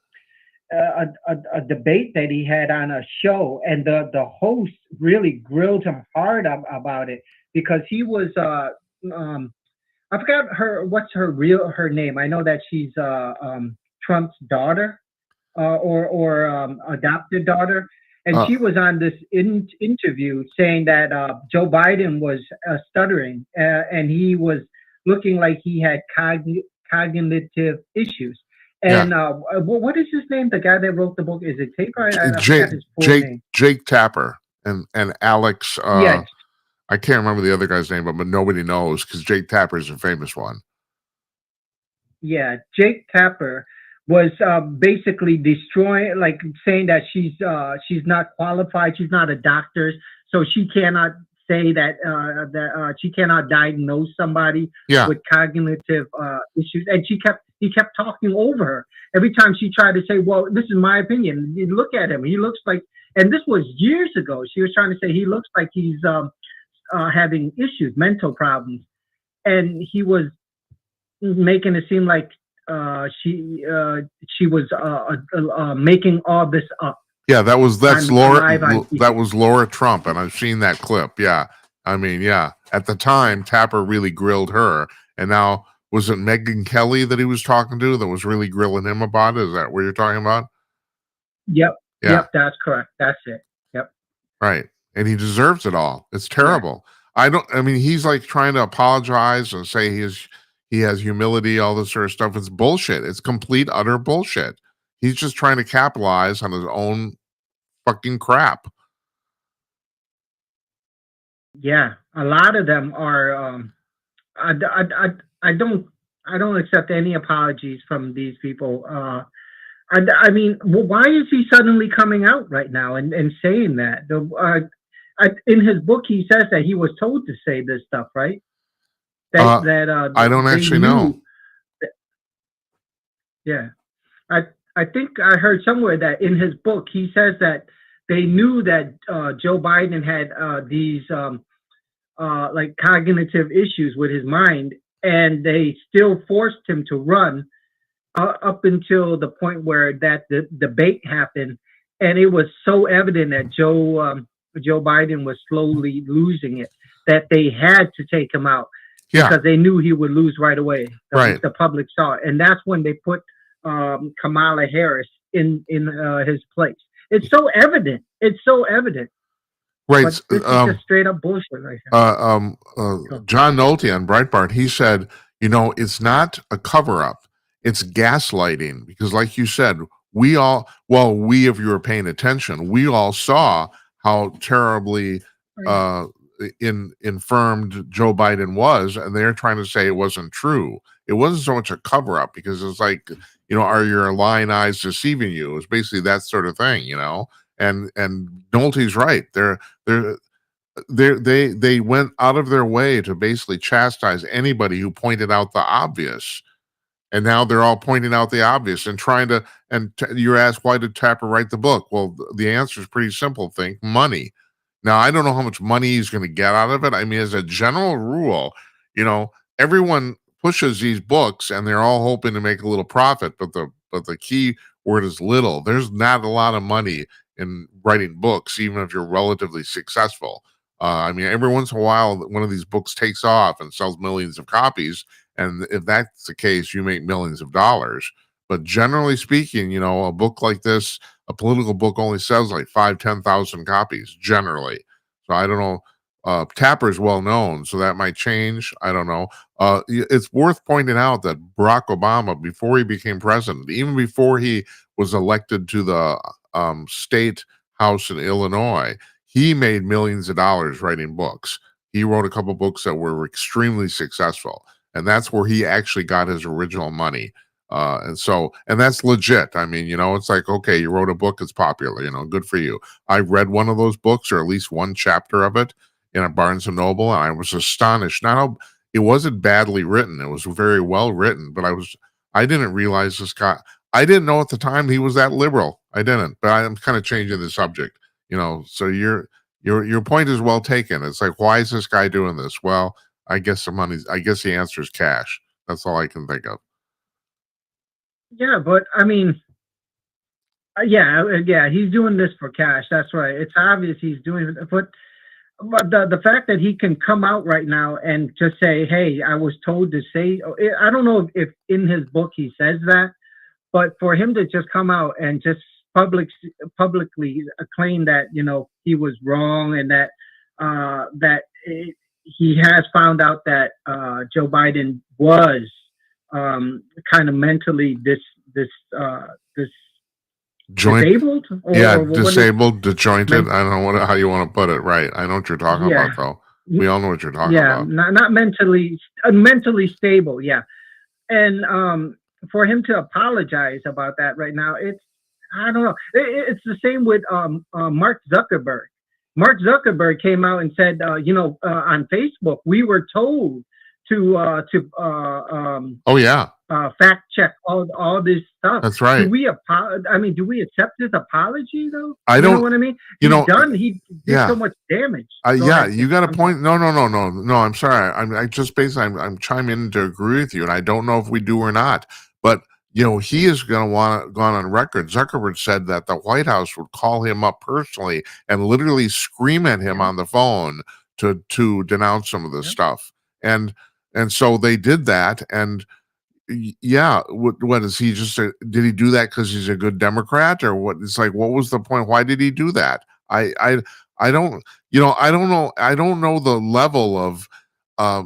debate that he had on a show, and the host really grilled him hard about it, because he was I forgot what's her name. I know that she's Trump's daughter, or adopted daughter, and she was on this interview saying that Joe Biden was stuttering, and he was looking like he had cognitive issues. And what is his name? The guy that wrote the book, is it Taper? I forgot his full name. Jake Tapper and Alex. Yeah, I can't remember the other guy's name, but nobody knows because Jake Tapper is a famous one. Yeah, Jake Tapper was basically destroying, like saying that she's not qualified, she's not a doctor, so she cannot say that she cannot diagnose somebody with cognitive issues, and he kept talking over her every time she tried to say, "Well, this is my opinion. You look at him; he looks like," and this was years ago. She was trying to say he looks like he's having issues, mental problems, and he was making it seem like she was making all this up. Yeah, that's Laura. That was Laura Trump, and I've seen that clip. Yeah, I mean, yeah. At the time, Tapper really grilled her, and now was it Megyn Kelly that he was talking to that was really grilling him about it? Is that what you're talking about? Yep. Yeah. Yep, that's correct. That's it. Yep. Right, and he deserves it all. It's terrible. Yeah. I mean, he's like trying to apologize and say he has humility, all this sort of stuff. It's bullshit. It's complete, utter bullshit. He's just trying to capitalize on his own fucking crap. Yeah, a lot of them are. I don't accept any apologies from these people. I mean, why is he suddenly coming out right now and saying that? In his book, he says that he was told to say this stuff, right? I don't actually know. Yeah, I think I heard somewhere that in his book he says that they knew that Joe Biden had these like cognitive issues with his mind, and they still forced him to run up until the point where the debate happened, and it was so evident that Joe Biden was slowly losing it that they had to take him out. Yeah. Because they knew he would lose right away. Right. The public saw it. And that's when they put Kamala Harris in his place. It's so evident. It's so evident. Right. But this is just straight up bullshit right here. John Nolte on Breitbart, he said, it's not a cover-up. It's gaslighting. Because like you said, if you were paying attention, we all saw how terribly infirmed Joe Biden was, and they're trying to say it wasn't true. It wasn't so much a cover-up because it's like, are your lying eyes deceiving you? It's basically that sort of thing, And Nolte's right. They went out of their way to basically chastise anybody who pointed out the obvious. And now they're all pointing out the obvious and trying to. You're asked, why did Tapper write the book? Well, the answer is pretty simple. Think money. Now, I don't know how much money he's going to get out of it. I mean, as a general rule, everyone pushes these books and they're all hoping to make a little profit. But the key word is little. There's not a lot of money in writing books, even if you're relatively successful. I mean, every once in a while, one of these books takes off and sells millions of copies. And if that's the case, you make millions of dollars. But generally speaking, a book like this, a political book only sells like 5,000 to 10,000 copies generally. So I don't know. Tapper's well known, so that might change. I don't know. It's worth pointing out that Barack Obama, before he became president, even before he was elected to the state house in Illinois, he made millions of dollars writing books. He wrote a couple books that were extremely successful, and that's where he actually got his original money. And that's legit. I mean, it's like, okay, you wrote a book, it's popular, good for you. I read one of those books, or at least one chapter of it, in a Barnes and Noble, and I was astonished. Not how it wasn't badly written; it was very well written. But I didn't realize this guy. I didn't know at the time he was that liberal. I didn't. But I'm kind of changing the subject, So your point is well taken. It's like, why is this guy doing this? Well, I guess the answer is cash. That's all I can think of. Yeah, but I mean, yeah, he's doing this for cash. That's right. It's obvious he's doing it, but the fact that he can come out right now and just say, "Hey, I was told to say," I don't know if in his book he says that, but for him to just come out and just publicly claim that he was wrong, and he has found out that Joe Biden was kind of mentally disabled, disabled, disjointed. I don't know how you want to put it. Right. I know what you're talking about, though. We all know what you're talking about. Not mentally stable. Yeah. And for him to apologize about that right now, I don't know. It's the same with Mark Zuckerberg. Mark Zuckerberg came out and said, on Facebook, we were told to fact check all this stuff. That's right. Do we accept his apology though? I don't. You know what I mean? He did so much damage. You got a point. No. I'm sorry. I'm chiming in to agree with you, and I don't know if we do or not. But he is going to gone on record. Zuckerberg said that the White House would call him up personally and literally scream at him on the phone to denounce some of this stuff. And so they did that. And what is he just? Did he do that because he's a good Democrat, or what? It's like, what was the point? Why did he do that? I don't. I don't know. I don't know the level of.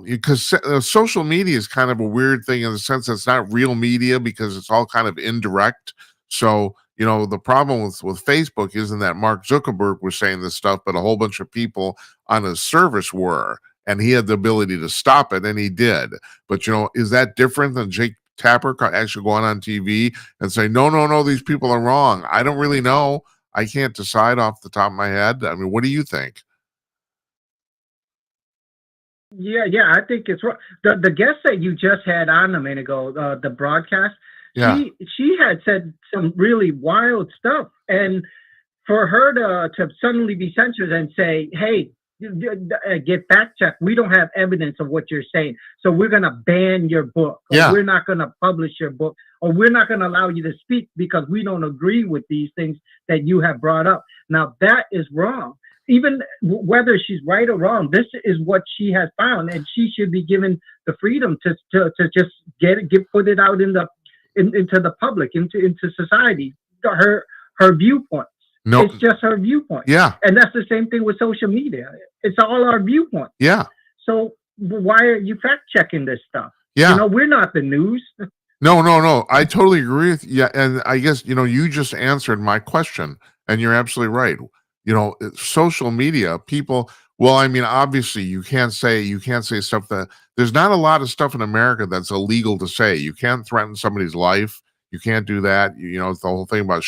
Because social media is kind of a weird thing in the sense that it's not real media because it's all kind of indirect. So, the problem with Facebook isn't that Mark Zuckerberg was saying this stuff, but a whole bunch of people on his service were, and he had the ability to stop it, and he did. But, is that different than Jake Tapper actually going on TV and saying, no, these people are wrong? I don't really know. I can't decide off the top of my head. I mean, what do you think? Yeah, I think it's right. The guest that you just had on a minute ago, the broadcast, she had said some really wild stuff, and for her to suddenly be censored and say, "Hey, get fact checked. We don't have evidence of what you're saying, so we're gonna ban your book, or we're not gonna publish your book, or we're not gonna allow you to speak because we don't agree with these things that you have brought up." Now that is wrong. Even whether she's right or wrong, this is what she has found, and she should be given the freedom to just put it out into the public, into society. Her viewpoints. No, it's just her viewpoint. Yeah, and that's the same thing with social media. It's all our viewpoint. Yeah. So why are you fact checking this stuff? Yeah, we're not the news. No. I totally agree with you, and I guess you just answered my question, and you're absolutely right. Social media, people, well, I mean, obviously you can't say stuff that there's not a lot of stuff in America that's illegal to say. You can't threaten somebody's life. You can't do that. It's the whole thing about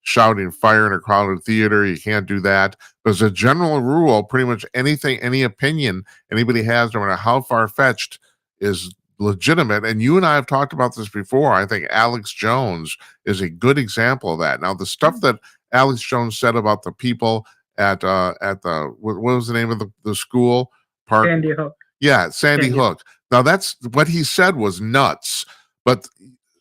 shouting fire in a crowded theater. You can't do that. But as a general rule, pretty much anything, any opinion anybody has, no matter how far-fetched, is legitimate. And you and I have talked about this before. I think Alex Jones is a good example of that. Now, the stuff that Alex Jones said about the people at the what was the name of the school park? Sandy Hook. Yeah, Sandy Hook. Now that's what he said was nuts. But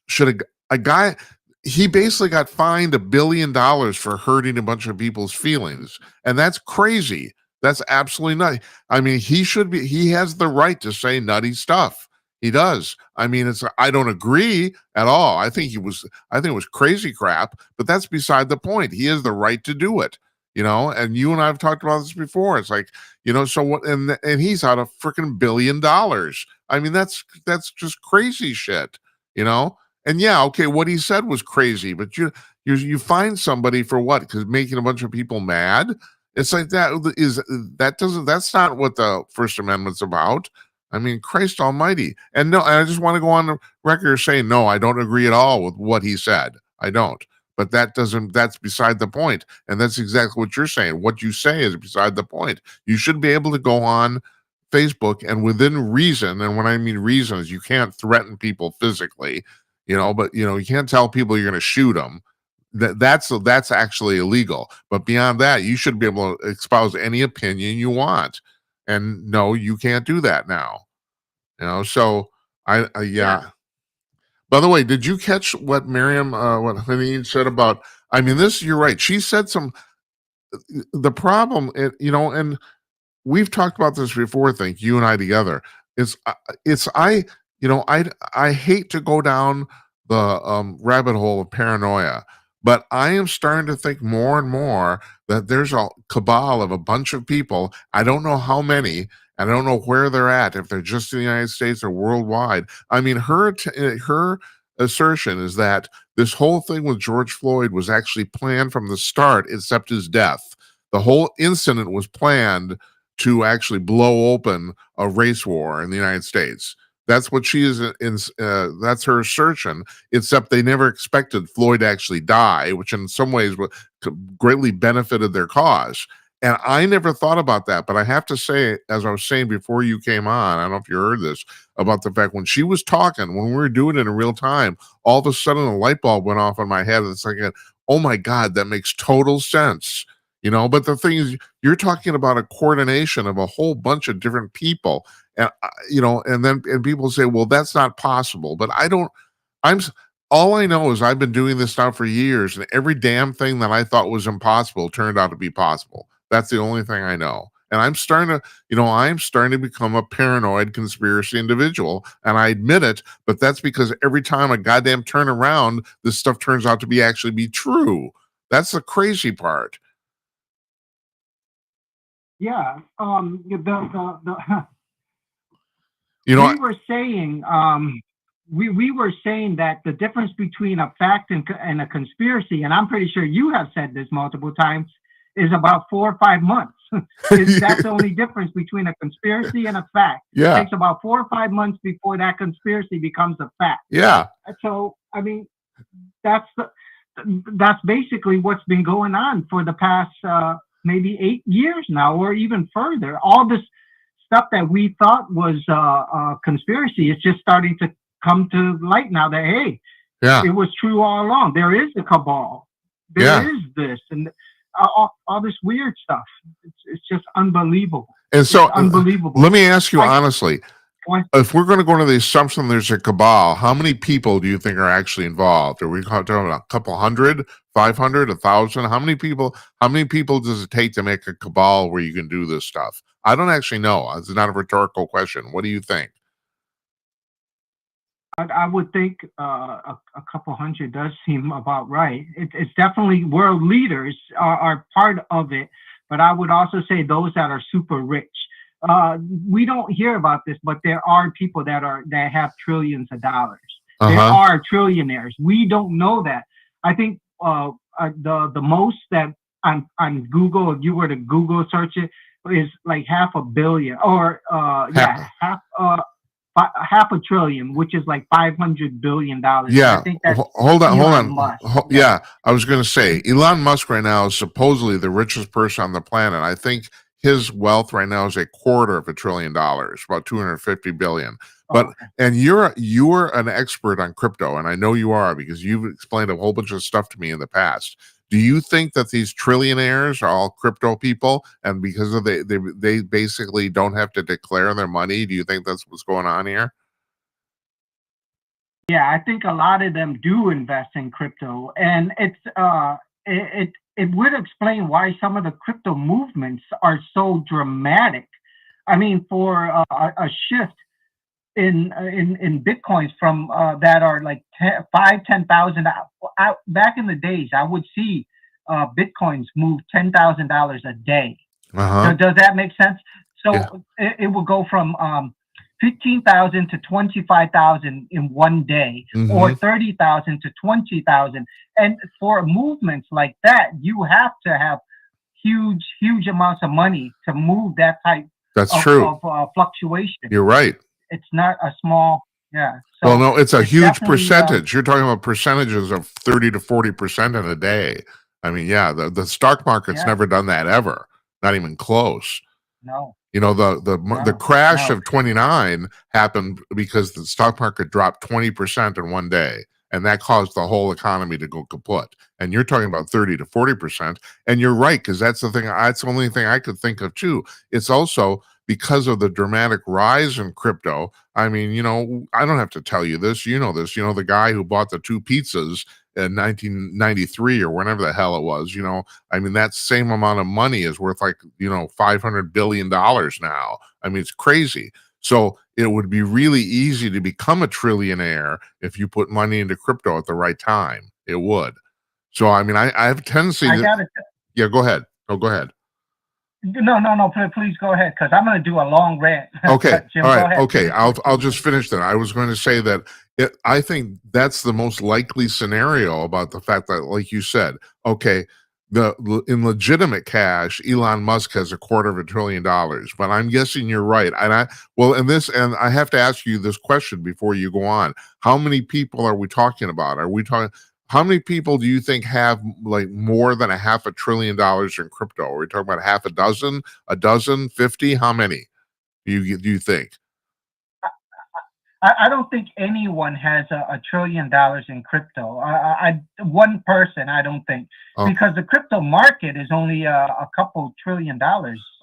should a guy? He basically got fined $1 billion for hurting a bunch of people's feelings, and that's crazy. That's absolutely nutty. I mean, he has the right to say nutty stuff. He does. I mean, I don't agree at all. I think it was crazy crap, but that's beside the point. He has the right to do it. and you and I have talked about this before. It's like, so what, and he's out of freaking $1 billion. I mean, that's just crazy shit, and yeah, okay, what he said was crazy, but you find somebody for what? Because making a bunch of people mad. It's like that's not what the First Amendment's about. I mean, Christ Almighty. And no, and I just want to go on the record saying, no, I don't agree at all with what he said. I don't. But that's beside the point. And that's exactly what you're saying. What you say is beside the point. You should be able to go on Facebook and within reason, and when I mean reason is you can't threaten people physically, but you can't tell people you're going to shoot them. That's actually illegal. But beyond that, you should be able to espouse any opinion you want. And no, you can't do that now. So yeah. By the way, did you catch what Maryam what Henein said about? I mean, you're right. She said the problem, and we've talked about this before. I think you and I together. I hate to go down the rabbit hole of paranoia, but I am starting to think more and more that there's a cabal of a bunch of people. I don't know how many. I don't know where they're at, if they're just in the United States or worldwide. I mean, her assertion is that this whole thing with George Floyd was actually planned from the start, except his death. The whole incident was planned to actually blow open a race war in the United States. That's what she is that's her assertion, except they never expected Floyd to actually die, which in some ways greatly benefited their cause. And I never thought about that, but I have to say, as I was saying before you came on, I don't know if you heard this, about the fact when she was talking, when we were doing it in real time, all of a sudden a light bulb went off in my head. It's like, oh my God, that makes total sense. But the thing is, you're talking about a coordination of a whole bunch of different people. And, and people say, well, that's not possible. But all I know is I've been doing this now for years, and every damn thing that I thought was impossible turned out to be possible. That's the only thing I know. And I'm starting to become a paranoid conspiracy individual. And I admit it, but that's because every time I goddamn turn around, this stuff turns out to actually be true. That's the crazy part. Yeah. We were saying that the difference between a fact and a conspiracy, and I'm pretty sure you have said this multiple times, is about 4 or 5 months. That's the only difference between a conspiracy and a fact. Yeah. It takes about 4 or 5 months before that conspiracy becomes a fact. Yeah. So, I mean, that's basically what's been going on for the past maybe 8 years now, or even further. All this stuff that we thought was a conspiracy is just starting to come to light now that, hey, it was true all along. There is a cabal. There is this and all this weird stuff. It's just unbelievable. And so, unbelievable. Let me ask you honestly, if we're going to go into the assumption there's a cabal, how many people do you think are actually involved? Are we talking about a couple hundred, 500, 1,000? How many people does it take to make a cabal where you can do this stuff? I don't actually know. It's not a rhetorical question. What do you think? I would think a couple hundred does seem about right. It's definitely world leaders are part of it, but I would also say those that are super rich. We don't hear about this, but there are people that have trillions of dollars. There are trillionaires. We don't know that. I think the most that on Google, if you were to Google search it, is like $500 million, or half a trillion, which is like $500 billion. Yeah. I think that's hold on. Yeah. I was going to say Elon Musk right now is supposedly the richest person on the planet. I think his wealth right now is $250 billion, about 250 billion. But and you're an expert on crypto, and I know you are because you've explained a whole bunch of stuff to me in the past. Do you think that these trillionaires are all crypto people, and because of they basically don't have to declare their money? Do you think that's what's going on here? Yeah, I think a lot of them do invest in crypto, and it would explain why some of the crypto movements are so dramatic. I mean, for a shift in bitcoins from that are like 10,000 back in the days, I would see Bitcoins move $10,000 a day. Uh-huh. Does that make sense? So Yeah. it will go from 15,000 to 25,000 in one day, or 30,000 to 20,000. And for movements like that, you have to have huge amounts of money to move that type That's of, true. of fluctuation. You're right. It's not a small, yeah. So Well, no, it's a huge definitely, percentage. You're talking about percentages of 30 to 40% in a day. I mean, yeah, the stock market's Yeah. never done that ever. Not even close. No. You know, the crash of 29 happened because the stock market dropped 20% in one day, and that caused the whole economy to go kaput. And you're talking about 30 to 40%, and you're right, because that's the thing. That's the only thing I could think of too. It's also because of the dramatic rise in crypto. I mean, you know, I don't have to tell you this. You know this. You know, the guy who bought the 2 pizzas in 1993 or whenever the hell it was, you know, I mean, that same amount of money is worth like, you know, $500 billion now. I mean, it's crazy. So it would be really easy to become a trillionaire if you put money into crypto at the right time. It would. So, I mean, I have a tendency to. Yeah, go ahead. Oh, go ahead. No, please go ahead, because I'm going to do a long rant. Okay. Jim, all right. go ahead. Okay. I'll just finish that. I was going to say that I think that's the most likely scenario about the fact that, like you said, okay, in legitimate cash, Elon Musk has $250 billion, but I'm guessing you're right. And I have to ask you this question before you go on. How many people are we talking about? How many people do you think have like more than $500 billion in crypto? Are we talking about half a dozen, 50? How many do you think? I don't think anyone has $1 trillion in crypto. One person, I don't think, because the crypto market is only a couple $1 trillion.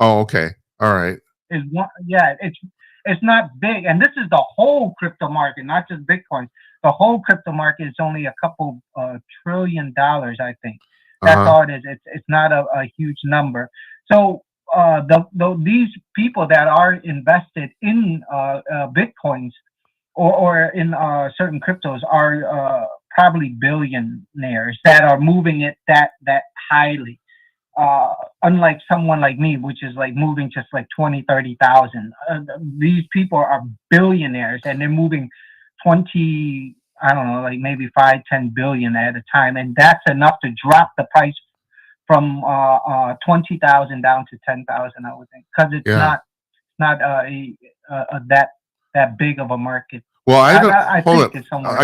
Oh, okay, all right. It's not big, and this is the whole crypto market, not just Bitcoin. The whole crypto market is only a couple $1 trillion, I think. That's all it is. It's not a huge number. So these people that are invested in Bitcoins or in certain cryptos are probably billionaires that are moving it that highly. Unlike someone like me, which is like moving just like 20, 30,000. These people are billionaires, and they're moving 20, I don't know, like maybe 5, 10 billion at a time. And that's enough to drop the price from 20,000 down to 10,000, I would think, because it's not that big of a market. Well, I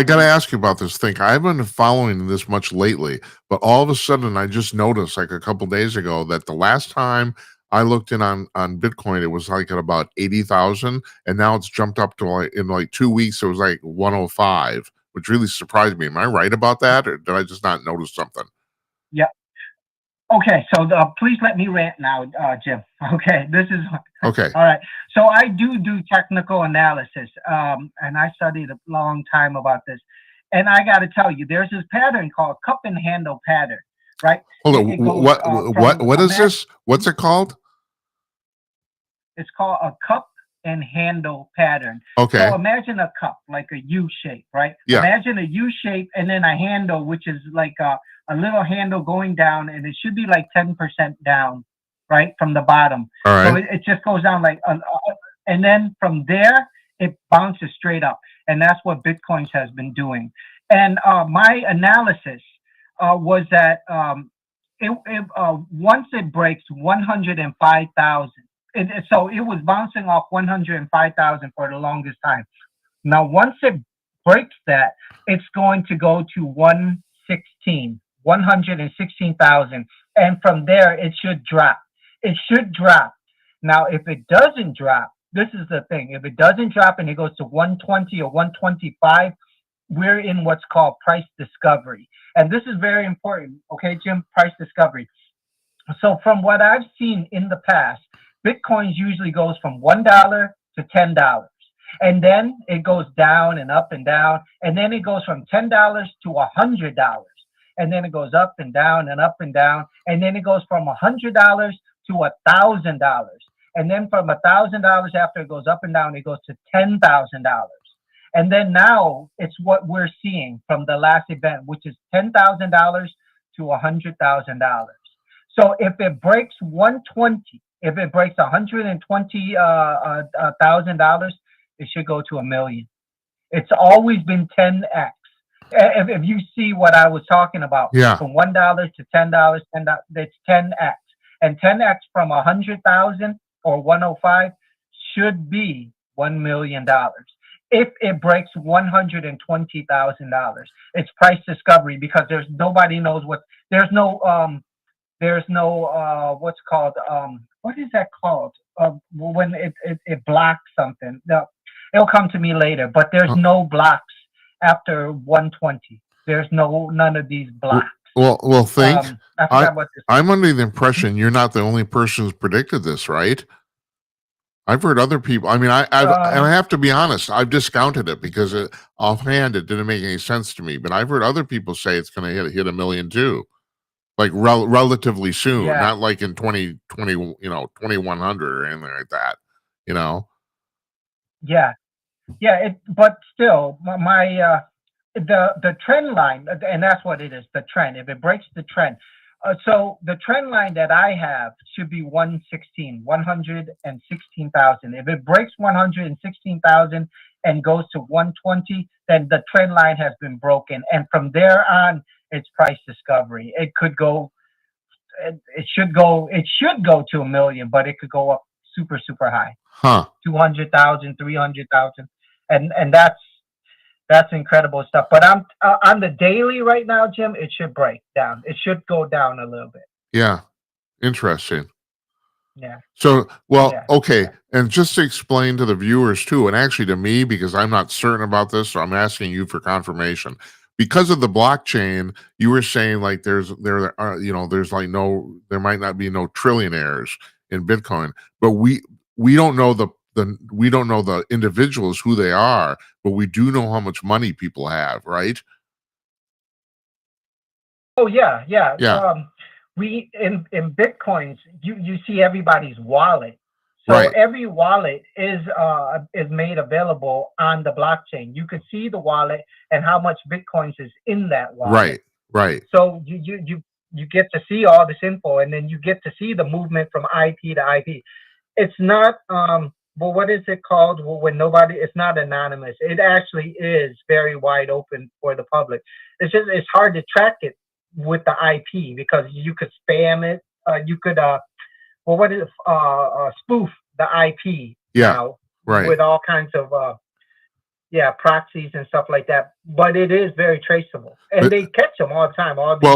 got to ask you about this thing. I haven't been following this much lately, but all of a sudden I just noticed like a couple days ago that the last time I looked in on Bitcoin, it was like at about 80,000, and now it's jumped up to like in like 2 weeks, it was like 105, which really surprised me. Am I right about that, or did I just not notice something? Yeah. Okay, so please let me rant now, Jim. Okay, this is okay. All right. So I do technical analysis, and I studied a long time about this. And I got to tell you, there's this pattern called cup and handle pattern, right? Hold on. What is this? What's it called? It's called a cup and handle pattern. Okay. So imagine a cup, like a U shape, right? Yeah. Imagine a U shape and then a handle, which is like a little handle going down, and it should be like 10% down, right, from the bottom. All right. So it just goes down like, and then from there, it bounces straight up. And that's what Bitcoins has been doing. And my analysis was that once it breaks 105,000, so it was bouncing off 105,000 for the longest time. Now, once it breaks that, it's going to go to 116,000. And from there, it should drop. It should drop. Now, if it doesn't drop, this is the thing. If it doesn't drop and it goes to 120 or 125, we're in what's called price discovery. And this is very important. Okay, Jim, price discovery. So from what I've seen in the past, Bitcoin usually goes from $1 to $10. And then it goes down and up and down. And then it goes from $10 to $100. And then it goes up and down and up and down. And then it goes from $100 to $1,000. And then from $1,000, after it goes up and down, it goes to $10,000. And then now it's what we're seeing from the last event, which is $10,000 to $100,000. So if it breaks 120, if it breaks $120,000, it should go to $1 million. It's always been 10x. If you see what I was talking about, Yeah. from $1 to $10, it's 10x, and 10x from 100,000 or 105 should be $1 million. If it breaks $120,000, it's price discovery, because nobody knows there's no what's called what is that called when it blocks something. No, it'll come to me later, but there's no blocks after 120. There's none of these blocks. Well, think. I forgot what this. I'm under the impression you're not the only person who's predicted this, right? I've heard other people. I mean, and I have to be honest, I've discounted it because offhand it didn't make any sense to me. But I've heard other people say it's going to hit $1 million too, like relatively soon, not like in 2020, 2100 or anything like that. Yeah. But still, the trend line, and that's what it is, the trend. If it breaks the trend, so the trend line that I have should be 116,000. If it breaks 116,000 and goes to 120, then the trend line has been broken, and from there on, it's price discovery. It should go to $1 million, but it could go up super high. 200,000, 300,000, and that's incredible stuff. But I'm on the daily right now, Jim. It should break down. It should go down a little bit. Yeah, interesting. Yeah. So, okay, and just to explain to the viewers too, and actually to me, because I'm not certain about this, so I'm asking you for confirmation. Because of the blockchain, you were saying like there might not be no trillionaires in Bitcoin, but we don't know we don't know the individuals who they are, but we do know how much money people have, right? Oh yeah. We in Bitcoins, you see everybody's wallet. So every wallet is made available on the blockchain. You could see the wallet and how much Bitcoins is in that wallet. Right. So you get to see all this info, and then you get to see the movement from IP to IP. It's not well, what is it called when it's not anonymous. It actually is very wide open for the public. It's hard to track it with the IP because you could spam it. You could spoof the IP now with all kinds of proxies and stuff like that. But it is very traceable, and they catch them all the time. All these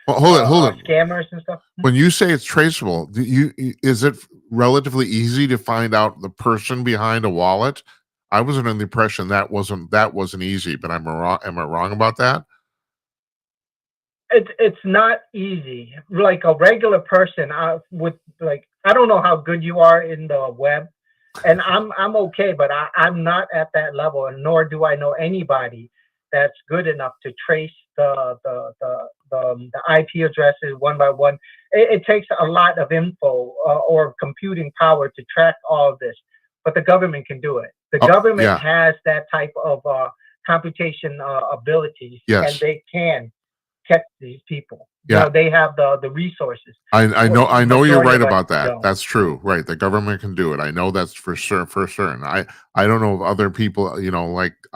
hold on, scammers and stuff. When you say it's traceable, is it relatively easy to find out the person behind a wallet? I was under the impression that wasn't easy, but am I wrong about that? It's not easy. Like a regular person, I don't know how good you are in the web, and I'm okay, but I'm not at that level, and nor do I know anybody that's good enough to trace the IP addresses one by one. It takes a lot of info or computing power to track all of this, but the government can do it. The government has that type of computation abilities, and they can catch these people. They have the resources. I know you're right about that. That's true. Right. The government can do it. I know that's for certain. I don't know if other people, I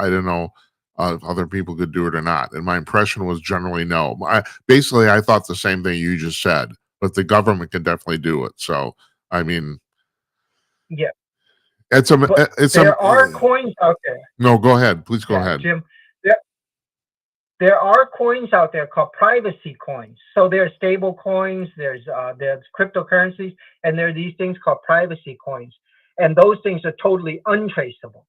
don't know if other people could do it or not. And my impression was generally no. I thought the same thing you just said, but the government can definitely do it. So, I mean, there are coins out there. No, go ahead. Please go ahead, Jim. There are coins out there called privacy coins. So there's stable coins, there's cryptocurrencies, and there are these things called privacy coins. And those things are totally untraceable.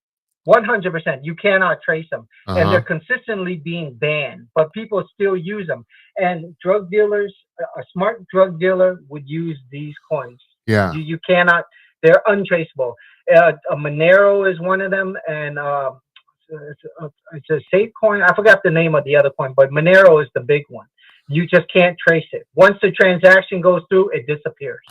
100%. You cannot trace them. And they're consistently being banned, but people still use them. And drug dealers, a smart drug dealer would use these coins. Yeah. You cannot, they're untraceable. Monero is one of them, and it's a safe coin. I forgot the name of the other coin, but Monero is the big one. You just can't trace it. Once the transaction goes through, it disappears.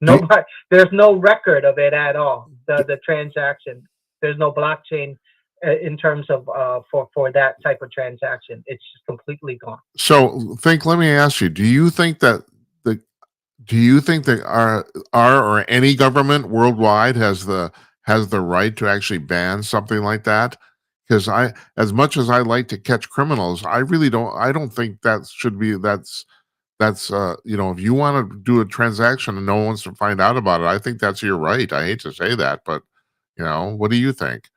There's no record of it at all. The transaction. There's no blockchain in terms of for that type of transaction. It's just completely gone. So, let me ask you: Do you think that our or any government worldwide has the right to actually ban something like that? Because as much as I like to catch criminals, I really don't. I don't think that should be. That's if you want to do a transaction and no one wants to find out about it, I think that's your right. I hate to say that, but what do you think?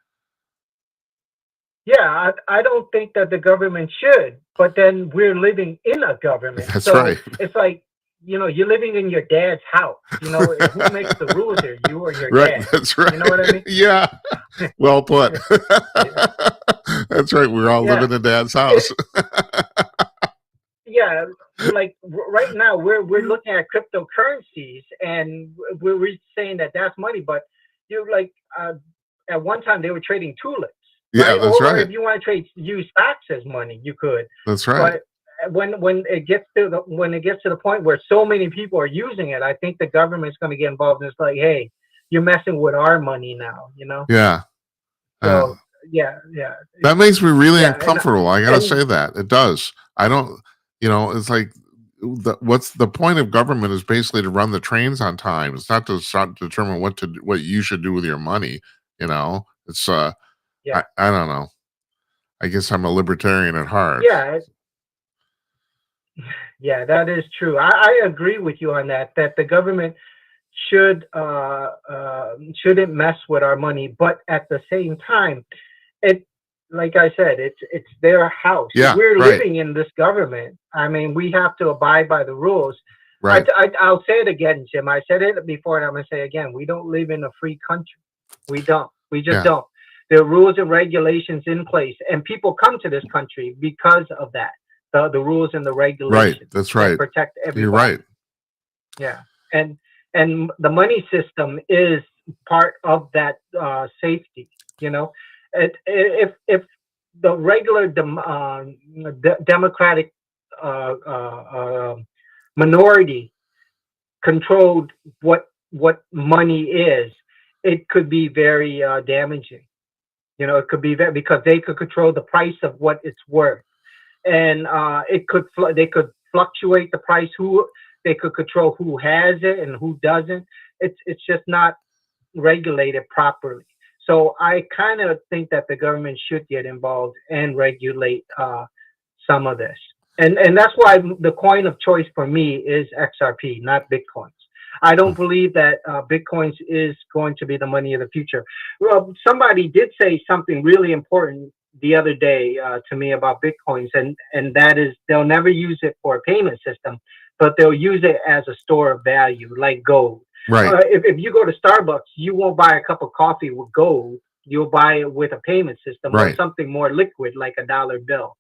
Yeah, I don't think that the government should, but then we're living in a government. That's So right. it's like, you're living in your dad's house. Who makes the rules here? You or your Right. dad? That's right. You know what I mean? Yeah. Well put. Yeah. That's right. We're all Yeah. living in Dad's house. Yeah, like right now we're looking at cryptocurrencies, and we're saying that that's money, but you're like at one time they were trading tulips, Yeah, right? that's Or right. if you want to use stocks as money, you could. That's right. But when it gets to the point where so many people are using it, I think the government's going to get involved, and it's like, hey, you're messing with our money now, Yeah. So yeah, That makes me really yeah, uncomfortable. I gotta and say that it does. I don't. It's like what's the point of government is basically to run the trains on time. It's not to determine what you should do with your money. It's yeah, I don't know. I guess I'm a libertarian at heart. yeah. Yeah, that is true. I agree with you on that. That the government shouldn't mess with our money, but at the same time, it like I said, it's their house. Yeah, We're right. living in this government. I mean, we have to abide by the rules. Right. I'll say it again, Jim. I said it before, and I'm gonna say it again. We don't live in a free country. We don't. We just Yeah. don't. There are rules and regulations in place, and people come to this country because of that. The rules and the regulations. Right. That's that right. protect everybody. You're right. Yeah, and the money system is part of that safety. If the regular democratic minority controlled what money is, it could be very damaging. It could be because they could control the price of what it's worth, and they could fluctuate the price. They could control who has it and who doesn't. It's just not regulated properly. So I kind of think that the government should get involved and regulate some of this. And that's why the coin of choice for me is XRP, not Bitcoins. I don't believe that Bitcoins is going to be the money of the future. Well, somebody did say something really important the other day to me about Bitcoins, and that is they'll never use it for a payment system, but they'll use it as a store of value, like gold. Right. If you go to Starbucks, you won't buy a cup of coffee with gold. You'll buy it with a payment system or Right. something more liquid, like a dollar bill.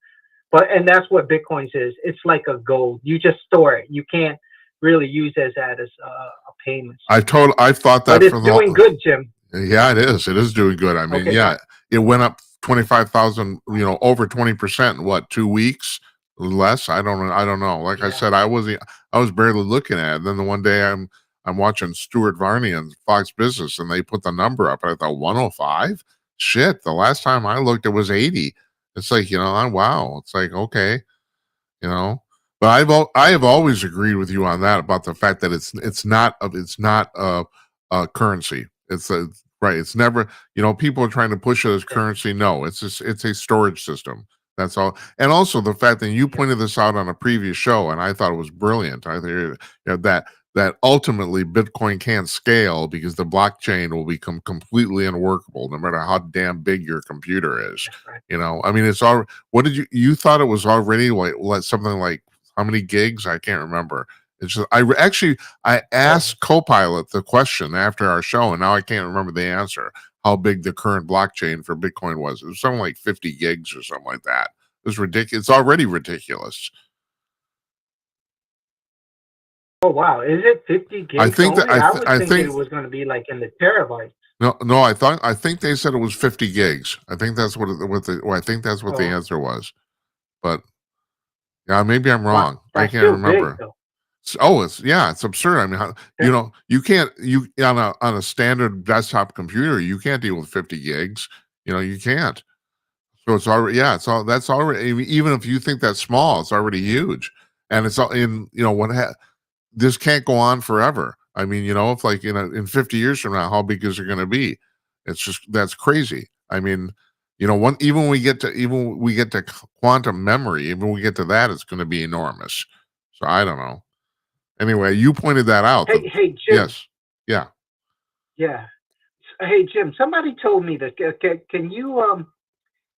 And that's what Bitcoins is. It's like a gold. You just store it. You can't really use that as a payment. I thought that But it's doing good, Jim. Yeah, it is. It is doing good. I mean, Okay, yeah, it went up 25,000. Over 20% in what 2 weeks less. I don't know. I don't know. Like I Yeah. said, I was barely looking at it. Then the one day I'm watching Stuart Varney on Fox Business, and they put the number up, and I thought 105. Shit, the last time I looked, it was 80. It's like wow. It's like okay, you know. But I have always agreed with you on that about the fact that it's not a currency. It's right. It's never people are trying to push it as currency. No, it's a storage system. That's all. And also the fact that you pointed this out on a previous show, and I thought it was brilliant. I think that ultimately Bitcoin can't scale because the blockchain will become completely unworkable no matter how damn big your computer is. Right. I mean, it's all. What did you thought it was already like something like how many gigs? I can't remember. It's just I asked Copilot the question after our show, and now I can't remember the answer. How big the current blockchain for Bitcoin was? It was something like 50 gigs or something like that. It was ridiculous. It's already ridiculous. Oh wow, is it 50 gigs? I think that I was thinking it was going to be like in the terabytes. No. I think they said it was 50 gigs. I think that's I think that's what the answer was. But yeah, maybe I'm wrong. Wow, I can't remember. Big, It's absurd. I mean, you can't on a standard desktop computer, you can't deal with 50 gigs. You can't. So it's already, yeah, it's all that's already, even if you think that's small, it's already huge. And it's all in, this can't go on forever. I mean, if like in 50 years from now, how big is it going to be? It's just that's crazy. I mean, one even when we get to quantum memory, even when we get to that, it's going to be enormous. So I don't know. Anyway, you pointed that out. Hey, Jim. Yes, yeah. Yeah. Hey, Jim. Somebody told me that.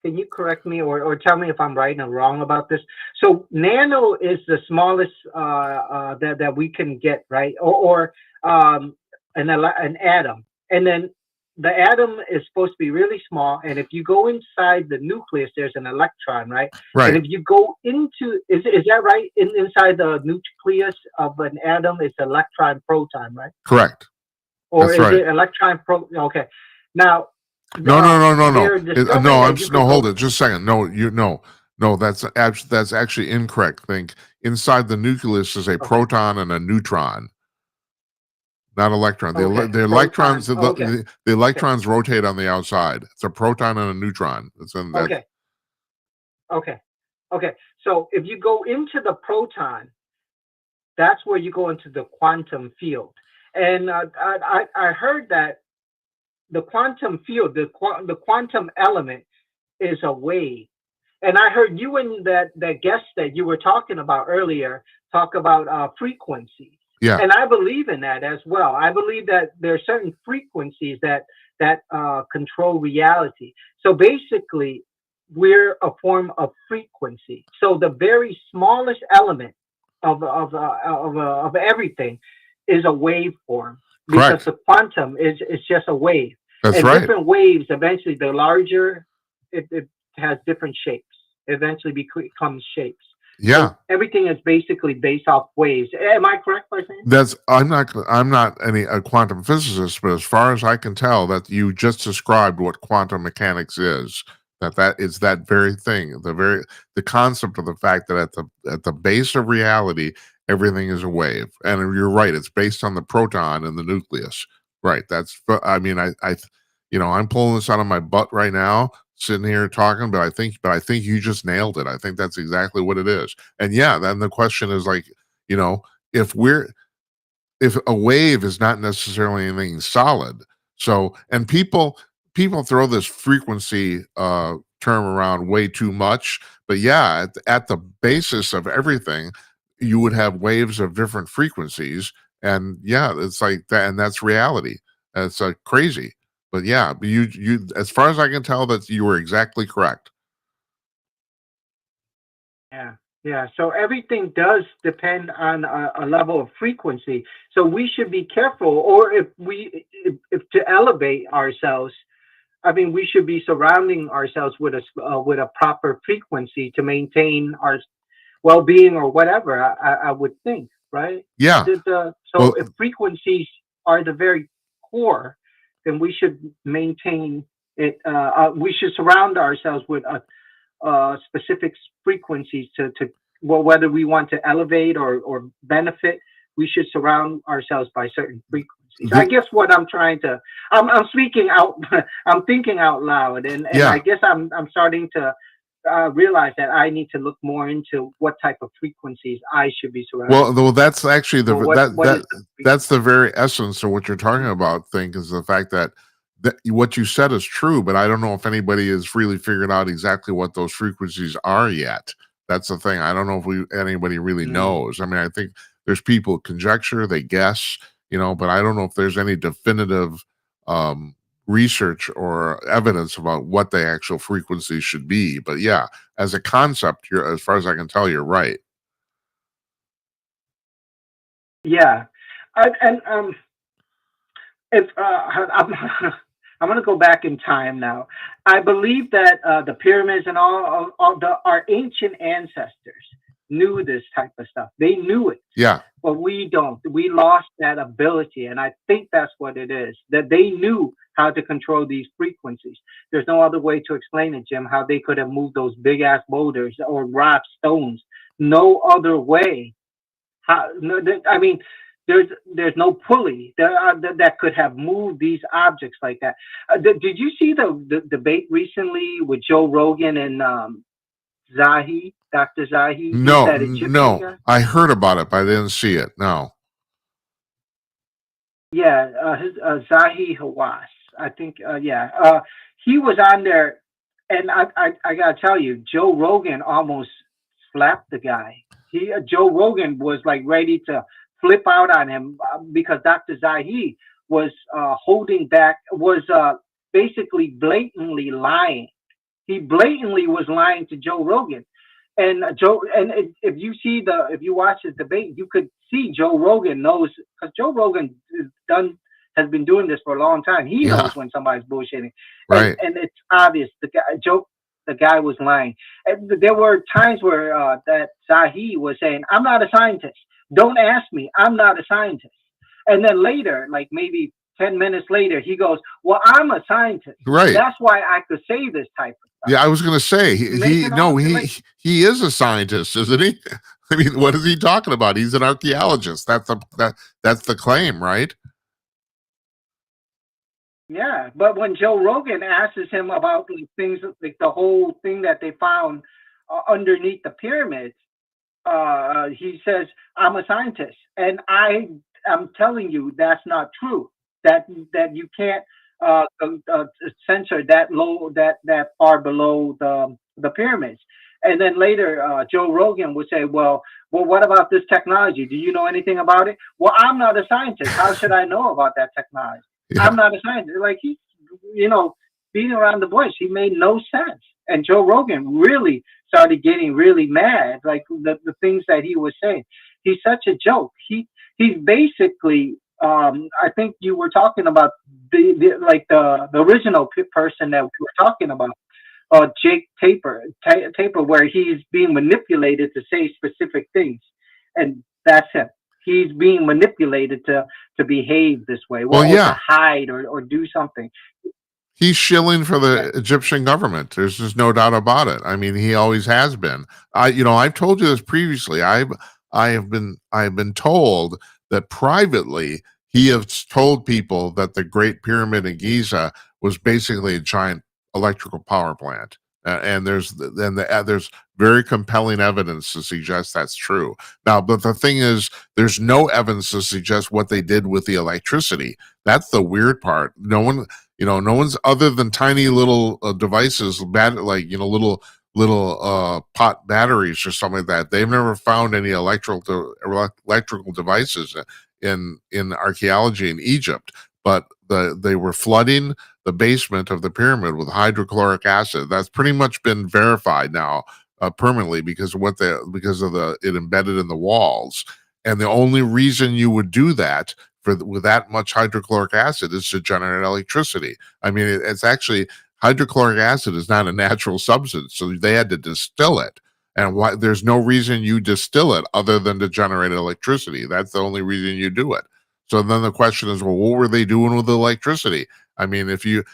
Can you correct me or tell me if I'm right or wrong about this? So nano is the smallest that we can get, right? Or an atom, and then the atom is supposed to be really small. And if you go inside the nucleus, there's an electron, right? Right. And if you go into, is that right? Inside the nucleus of an atom, it's electron proton, right? Correct. Or That's is right. it electron Okay. Now. No. No, hold it. Go. Just a second. No, that's actually incorrect. Think inside the nucleus is a proton and a neutron, not electron. The electrons, the electrons rotate on the outside. It's a proton and a neutron. Okay. So if you go into the proton, that's where you go into the quantum field. And I heard that the quantum field, the quantum element is a wave. And I heard you and that guest that you were talking about earlier talk about frequencies. Yeah. And I believe in that as well. I believe that there are certain frequencies that control reality. So basically, we're a form of frequency. So the very smallest element of everything is a waveform. Because the quantum is just a wave. That's right. Different waves, eventually, the larger, it has different shapes. Eventually becomes shapes. Yeah. So everything is basically based off waves. Am I correct by saying? I'm not a quantum physicist, but as far as I can tell, that you just described what quantum mechanics is. That is that very thing, the concept of the fact that at the base of reality, everything is a wave. And you're right, it's based on the proton in the nucleus. Right. I mean, I'm pulling this out of my butt right now, sitting here talking, but I think you just nailed it. I think that's exactly what it is. And yeah, then the question is like, if a wave is not necessarily anything solid. So, and people throw this frequency term around way too much, but yeah, at the basis of everything, you would have waves of different frequencies, and yeah, it's like that, and that's reality. It's crazy, but yeah, you as far as I can tell, that you were exactly correct. Yeah. So everything does depend on a level of frequency. So we should be careful, or if to elevate ourselves, I mean, we should be surrounding ourselves with a proper frequency to maintain our well-being or whatever. I would think, right? Yeah. If frequencies are the very core, then we should maintain it. We should surround ourselves with specific frequencies to whether we want to elevate or benefit, we should surround ourselves by certain frequencies. I guess what I'm speaking out, I'm thinking out loud, and I guess I'm starting to realize that I need to look more into what type of frequencies I should be surrounded. Well, that's actually that's the very essence of what you're talking about. Is the fact that what you said is true, but I don't know if anybody has really figured out exactly what those frequencies are yet. That's the thing. I don't know if anybody really knows. I mean, I think there's people conjecture, they guess, but I don't know if there's any definitive research or evidence about what the actual frequencies should be. But yeah, as a concept, as far as I can tell, you're right. Yeah, if I'm going to go back in time now. I believe that the pyramids and our ancient ancestors knew this type of stuff. They knew it. Yeah. But we don't. We lost that ability, and I think that's what it is. That they knew how to control these frequencies. There's no other way to explain it, Jim. How they could have moved those big ass boulders or rock stones. No other way. I mean, there's no pulley that could have moved these objects like that. Did you see the debate recently with Joe Rogan and Dr. Zahi? He's No, that Egyptian no. guy. I heard about it, but I didn't see it. No. Yeah, his Zahi Hawass. I think. Yeah, he was on there, and I gotta tell you, Joe Rogan almost slapped the guy. Joe Rogan was like ready to flip out on him because Dr. Zahi was holding back, was basically blatantly lying. He blatantly was lying to Joe Rogan. And if you watch his debate, you could see Joe Rogan knows, because Joe Rogan has been doing this for a long time. He Yeah. knows when somebody's bullshitting, Right. and it's obvious the guy was lying. And there were times where that Zahi was saying, "I'm not a scientist. Don't ask me. I'm not a scientist." And then later, like maybe 10 minutes later, he goes, "Well, I'm a scientist. Right. That's why I could say this type of stuff." Yeah, I was going to say he is a scientist, isn't he? I mean, what is he talking about? He's an archaeologist. That's the claim, right? Yeah, but when Joe Rogan asks him about like, things like the whole thing that they found underneath the pyramids, he says, "I'm a scientist," and I'm telling you that's not true. That you can't censor that low, that far below the pyramids. And then later, Joe Rogan would say, "Well, what about this technology? Do you know anything about it?" "Well, I'm not a scientist. How should I know about that technology? Yeah. I'm not a scientist." Like he's, beating around the bush. He made no sense. And Joe Rogan really started getting really mad, like the things that he was saying. He's such a joke. He's basically. I think you were talking about the original person that we were talking about, Jake Taper, where he's being manipulated to say specific things, and that's him. He's being manipulated to behave this way, Well, or yeah. to hide or do something. He's shilling for the Egyptian government. There's just no doubt about it. I mean, he always has been. I've told you this previously. I've been told that privately he has told people that the Great Pyramid in Giza was basically a giant electrical power plant. And there's very compelling evidence to suggest that's true. Now, but the thing is, there's no evidence to suggest what they did with the electricity. That's the weird part. No one's other than tiny little devices, little pot batteries or something like that. They've never found any electrical devices in archaeology in Egypt, but they were flooding the basement of the pyramid with hydrochloric acid. That's pretty much been verified now permanently because of it embedded in the walls. And the only reason you would do that with that much hydrochloric acid is to generate electricity. I mean, it's actually, hydrochloric acid is not a natural substance, so they had to distill it. And there's no reason you distill it other than to generate electricity. That's the only reason you do it. So then the question is, well, what were they doing with the electricity? I mean, if if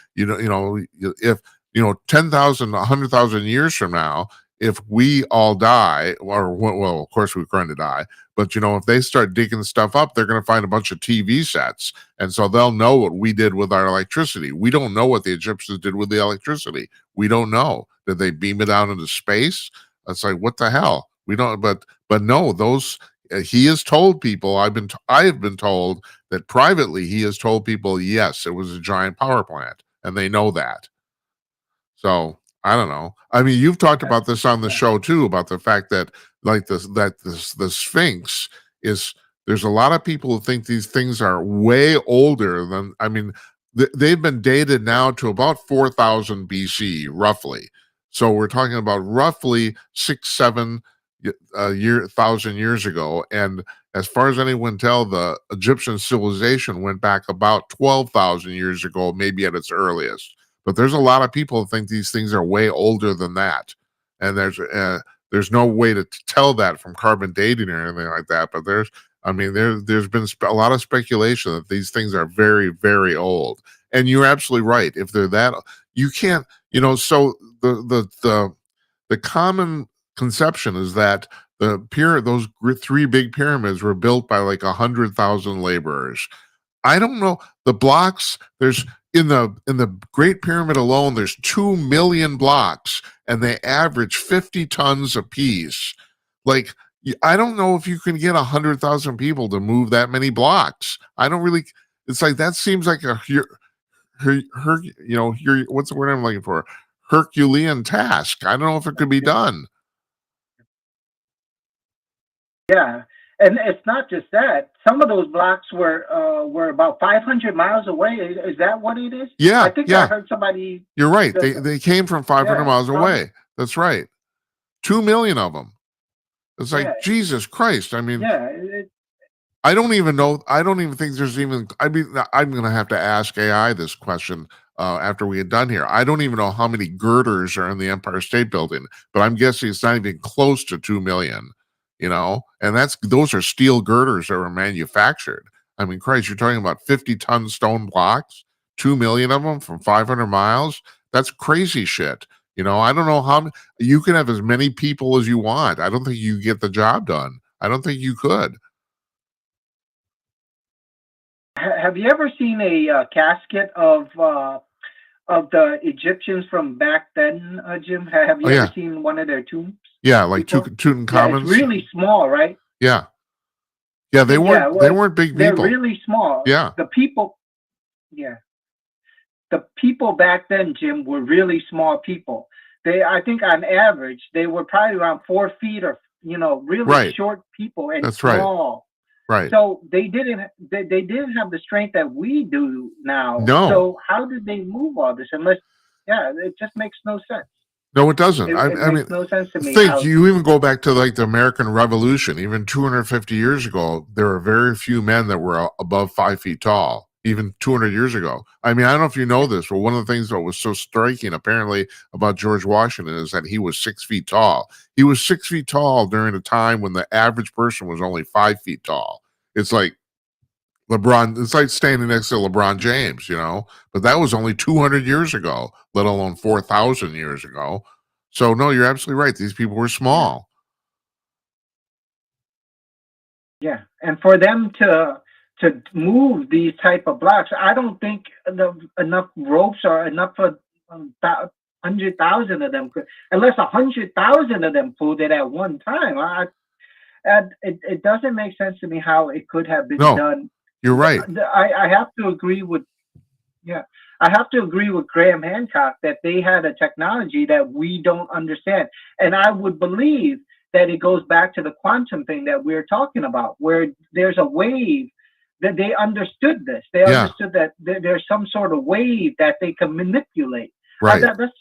10,000, 100,000 years from now, if we all die, well, of course we're going to die, but if they start digging stuff up, they're going to find a bunch of TV sets, and so they'll know what we did with our electricity. We don't know what the Egyptians did with the electricity. We don't know. Did they beam it out into space? It's like, what the hell? We don't. But no, those. He has told people. I have been told that privately he has told people, yes, it was a giant power plant, and they know that. So I don't know. I mean, you've talked about this on the show too, about the fact that the Sphinx is. There's a lot of people who think these things are way older than. I mean, they've been dated now to about 4,000 BC, roughly. So we're talking about roughly 6-7 thousand years ago, and as far as anyone tell, the Egyptian civilization went back about 12,000 years ago, maybe at its earliest. But there's a lot of people who think these things are way older than that, and there's no way to tell that from carbon dating or anything like that. But there's been a lot of speculation that these things are very, very old. And you're absolutely right. If they're that, you can't, so the common conception is that those three big pyramids were built by like 100,000 laborers. I don't know the blocks. There's in the Great Pyramid alone, there's 2 million blocks, and they average 50 tons apiece. Like, I don't know if you can get 100,000 people to move that many blocks. I don't really. It's like that seems like what's the word I'm looking for? Herculean task. I don't know if it could be done. Yeah, and it's not just that. Some of those blocks were about 500 miles away. Is that what it is? Yeah, I think I heard somebody. You're right. They came from 500 miles away. Probably. That's right. 2 million of them. It's like Jesus Christ. I mean, I don't even know. I don't even think there's even. I mean, I'm going to have to ask AI this question after we get done here. I don't even know how many girders are in the Empire State Building, but I'm guessing it's not even close to 2 million. You know, and those are steel girders that were manufactured. I mean, Christ, you're talking about 50-ton stone blocks, 2 million of them from 500 miles. That's crazy shit. You know, I don't know how you can have as many people as you want. I don't think you get the job done. I don't think you could. Have you ever seen a casket of the Egyptians from back then, Jim? Have you ever seen one of their tombs? Yeah, like Tutankhamun's. Yeah, it's really small, right? Yeah, they weren't big people. They're really small. Yeah, the people back then, Jim, were really small people. I think on average, they were probably around 4 feet or really short people and that's small. Right. So they didn't have the strength that we do now. No. So how did they move all this? Unless, it just makes no sense. No, it doesn't. It I mean, makes no sense to me. You even go back to like the American Revolution. Even 250 years ago, there were very few men that were above 5 feet tall. Even 200 years ago. I mean, I don't know if you know this, but one of the things that was so striking, apparently, about George Washington is that he was 6 feet tall. He was 6 feet tall during a time when the average person was only 5 feet tall. It's like LeBron. It's like standing next to LeBron James, you know. But that was only 200 years ago, let alone 4,000 years ago. So no, you're absolutely right. These people were small. Yeah, and for them to move these type of blocks, I don't think enough ropes or enough for 100,000 of them could, unless 100,000 of them pulled it at one time. It doesn't make sense to me how it could have been done. You're right. I have to agree with Graham Hancock that they had a technology that we don't understand, and I would believe that it goes back to the quantum thing that we're talking about, where there's a wave. That they understood this. They understood that there's some sort of wave that they can manipulate. Right. That's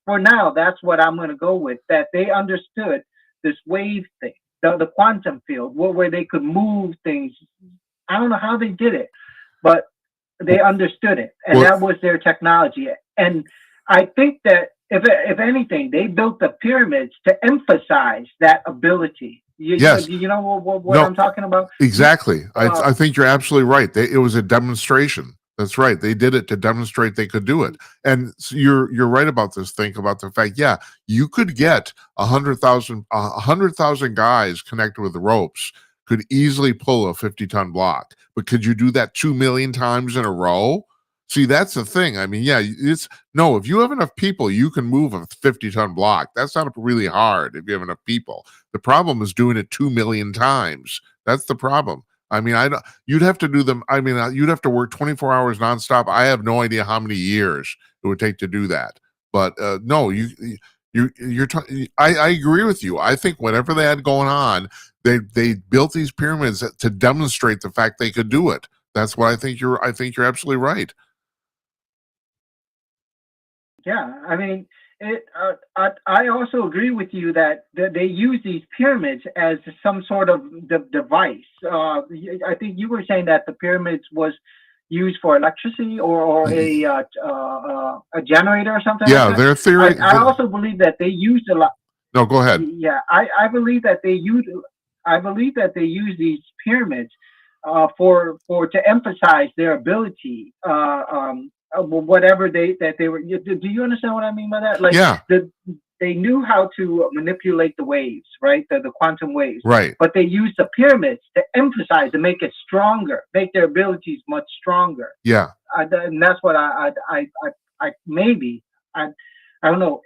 for now. That's what I'm going to go with. That they understood this wave thing, the quantum field, where they could move things. I don't know how they did it, but they understood it, and that was their technology. And I think that if anything, they built the pyramids to emphasize that ability. Yes. You know what I'm talking about? Exactly. I think you're absolutely right. It was a demonstration. That's right. They did it to demonstrate they could do it. And so you're right about this. Think about the fact, you could get 100,000 guys connected with the ropes could easily pull a 50-ton block. But could you do that 2 million times in a row? See, that's the thing. I mean, if you have enough people, you can move a 50-ton block. That's not really hard if you have enough people. The problem is doing it 2 million times. That's the problem. I mean, you'd have to do them. I mean, you'd have to work 24 hours nonstop. I have no idea how many years it would take to do that. But no, I agree with you. I think whatever they had going on, they built these pyramids to demonstrate the fact they could do it. That's what I think. I think you're absolutely right. Yeah, I mean, I also agree with you that they use these pyramids as some sort of device. I think you were saying that the pyramids was used for electricity or a generator or something. Yeah, like their theory. I also believe that they used a lot. No, go ahead. Yeah, I believe that they use. I believe that they use these pyramids for to emphasize their ability. Whatever they were. Do you understand what I mean by that? Like, they knew how to manipulate the waves, right? The quantum waves. Right. But they used the pyramids to emphasize, to make it stronger, make their abilities much stronger. Yeah. And that's what I maybe, I don't know,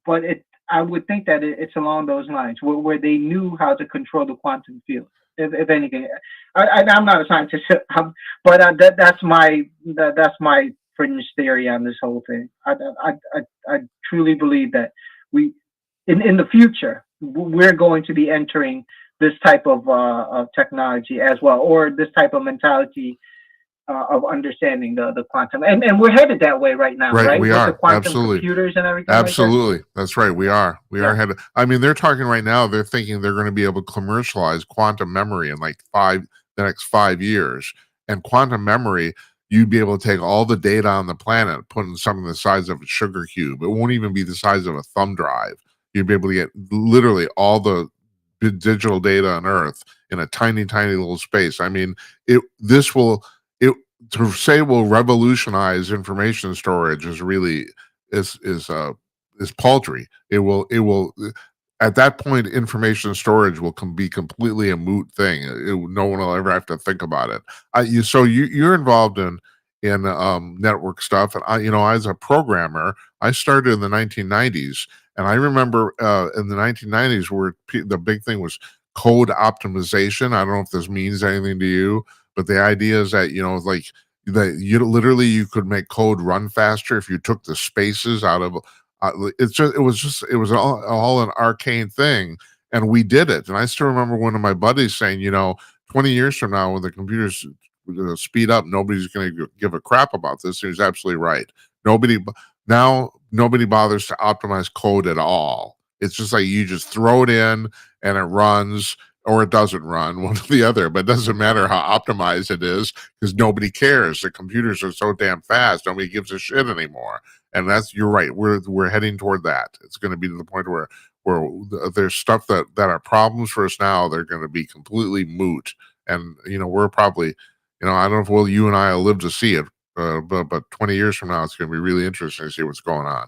but I would think that it's along those lines where they knew how to control the quantum field. If anything, I'm not a scientist, but that's my fringe theory on this whole thing. I truly believe that we, in the future, we're going to be entering this type of technology as well, or this type of mentality of understanding the quantum, and we're headed that way right now, right? We With are the quantum absolutely computers and everything. Absolutely. That's right. We are Yeah. headed. I mean, they're talking right now, they're thinking they're going to be able to commercialize quantum memory in like the next 5 years. And quantum memory, you'd be able to take all the data on the planet, put in something the size of a sugar cube. It won't even be the size of a thumb drive. You'd be able to get literally all the digital data on Earth in a tiny, tiny little space. I mean, it to say will revolutionize information storage is really is paltry. It will at that point information storage will be completely a moot thing. No one will ever have to think about it. You're involved in network stuff, and as a programmer, I started in the 1990s, and I remember in the 1990s where the big thing was code optimization. I don't know if this means anything to you, but the idea is that like that you could make code run faster if you took the spaces out of it was all an arcane thing, and we did it. And I still remember one of my buddies saying, 20 years from now when the computers speed up, nobody's going to give a crap about this. He was absolutely right. Nobody bothers to optimize code at all. It's just like you just throw it in and it runs, or it doesn't run, one or the other. But it doesn't matter how optimized it is because nobody cares. The computers are so damn fast, nobody gives a shit anymore. And you're right. We're heading toward that. It's going to be to the point where there's stuff that are problems for us now. They're going to be completely moot. And we're probably, I don't know if you and I will live to see it. But 20 years from now, it's going to be really interesting to see what's going on.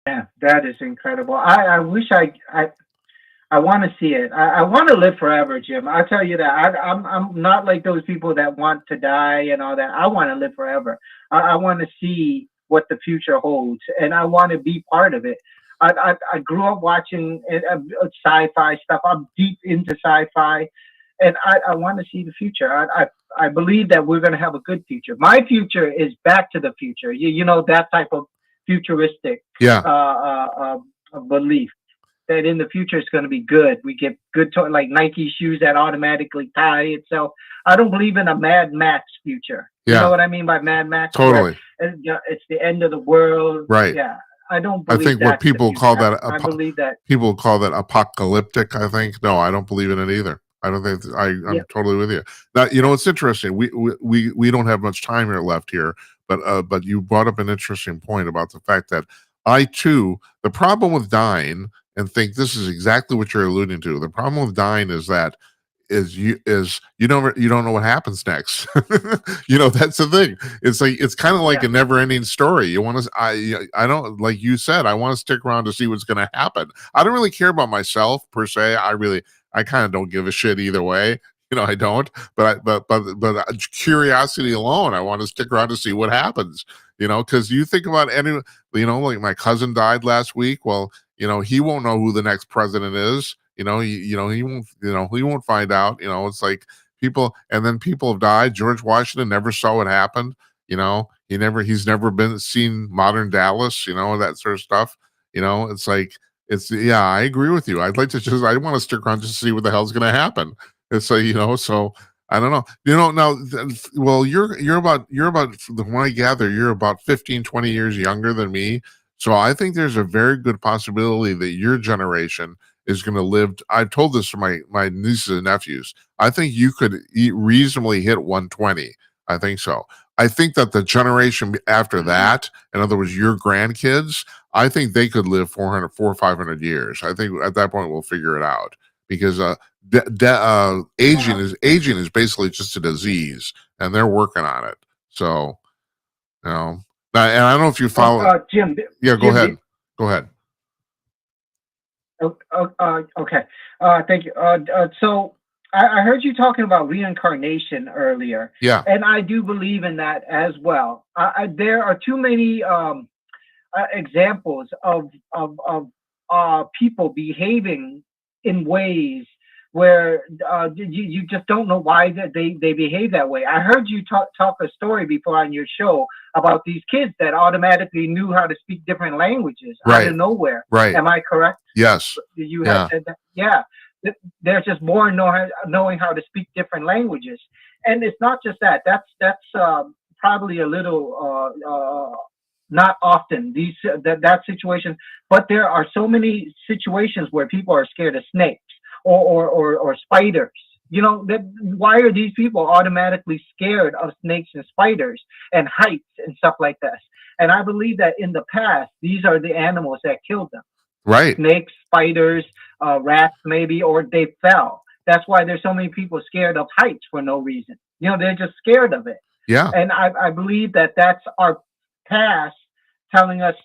Yeah, that is incredible. I wish I want to see it. I want to live forever, Jim. I'll tell you that. I'm not like those people that want to die and all that. I want to live forever. I want to see what the future holds, and I want to be part of it. I grew up watching sci-fi stuff. I'm deep into sci-fi, and I want to see the future. I believe that we're going to have a good future. My future is Back to the Future. That type of futuristic belief that in the future it's going to be good. We get good like Nike shoes that automatically tie itself. I don't believe in a Mad Max future. You know what I mean by Mad Max? Totally. It's the end of the world. Right. Yeah. I don't believe. I think what people call that. I believe that people call that apocalyptic. I think no, I don't believe in it either. I don't think I'm totally with you. Now, it's interesting. We don't have much time here left here, but you brought up an interesting point about the fact that I too, the problem with dying, and think this is exactly what you're alluding to. The problem with dying is that you don't know what happens next. That's the thing. It's kind of like a never-ending story. You want to I don't, like you said, I want to stick around to see what's going to happen. I don't really care about myself per se. I kind of don't give a shit either way. I don't. But curiosity alone, I want to stick around to see what happens. Because you think about like my cousin died last week. Well, he won't know who the next president is. He won't find out. It's like people have died. George Washington never saw what happened. He's never seen modern Dallas, that sort of stuff. It's like, I agree with you. I want to stick around just to see what the hell's going to happen. It's like, so I don't know. Now, well, you're about, from what I gather, you're about 15, 20 years younger than me. So I think there's a very good possibility that your generation is going to live. I've told this to my nieces and nephews. I think you could reasonably hit 120. I think so. I think that the generation after that, in other words, your grandkids, I think they could live 400 or 500 years. I think at that point we'll figure it out because aging is basically just a disease, and they're working on it. So, And I don't know if you follow. Jim. Yeah, go Jim, ahead. Go ahead. Okay. Thank you. So I heard you talking about reincarnation earlier. Yeah. And I do believe in that as well. There are too many examples of people behaving in ways where you just don't know why they behave that way. I heard you talk a story before on your show about these kids that automatically knew how to speak different languages out of nowhere. Right. Am I correct? Yes. You have said that. Yeah. They're just born knowing how to speak different languages. And it's not just that. That's probably a little not often that situation, but there are so many situations where people are scared of snakes or spiders. You know, why are these people automatically scared of snakes and spiders and heights and stuff like this? And I believe that in the past, these are the animals that killed them. Right. Snakes, spiders, rats, maybe, or they fell. That's why there's so many people scared of heights for no reason. You know, they're just scared of it. Yeah. And I believe that that's our past telling us,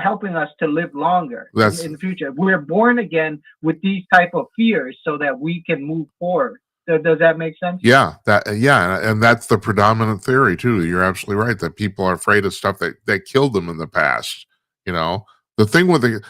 helping us to live longer in the future. We're born again with these type of fears so that we can move forward. Does that make sense? Yeah, and that's the predominant theory too. You're absolutely right that people are afraid of stuff that killed them in the past. You know, the thing with the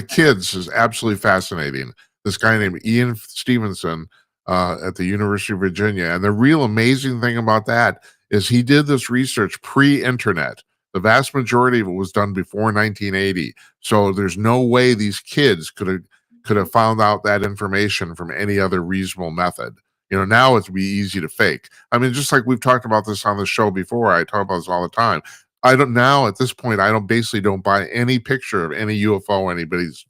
kids is absolutely fascinating. This guy named Ian Stevenson at the University of Virginia, and the real amazing thing about that is he did this research pre-internet. The vast majority of it was done before 1980, so there's no way these kids could have found out that information from any other reasonable method. You know, now it'd be easy to fake. I mean, just like we've talked about this on the show before, I talk about this all the time. At this point, I don't buy any picture of any UFO anybody's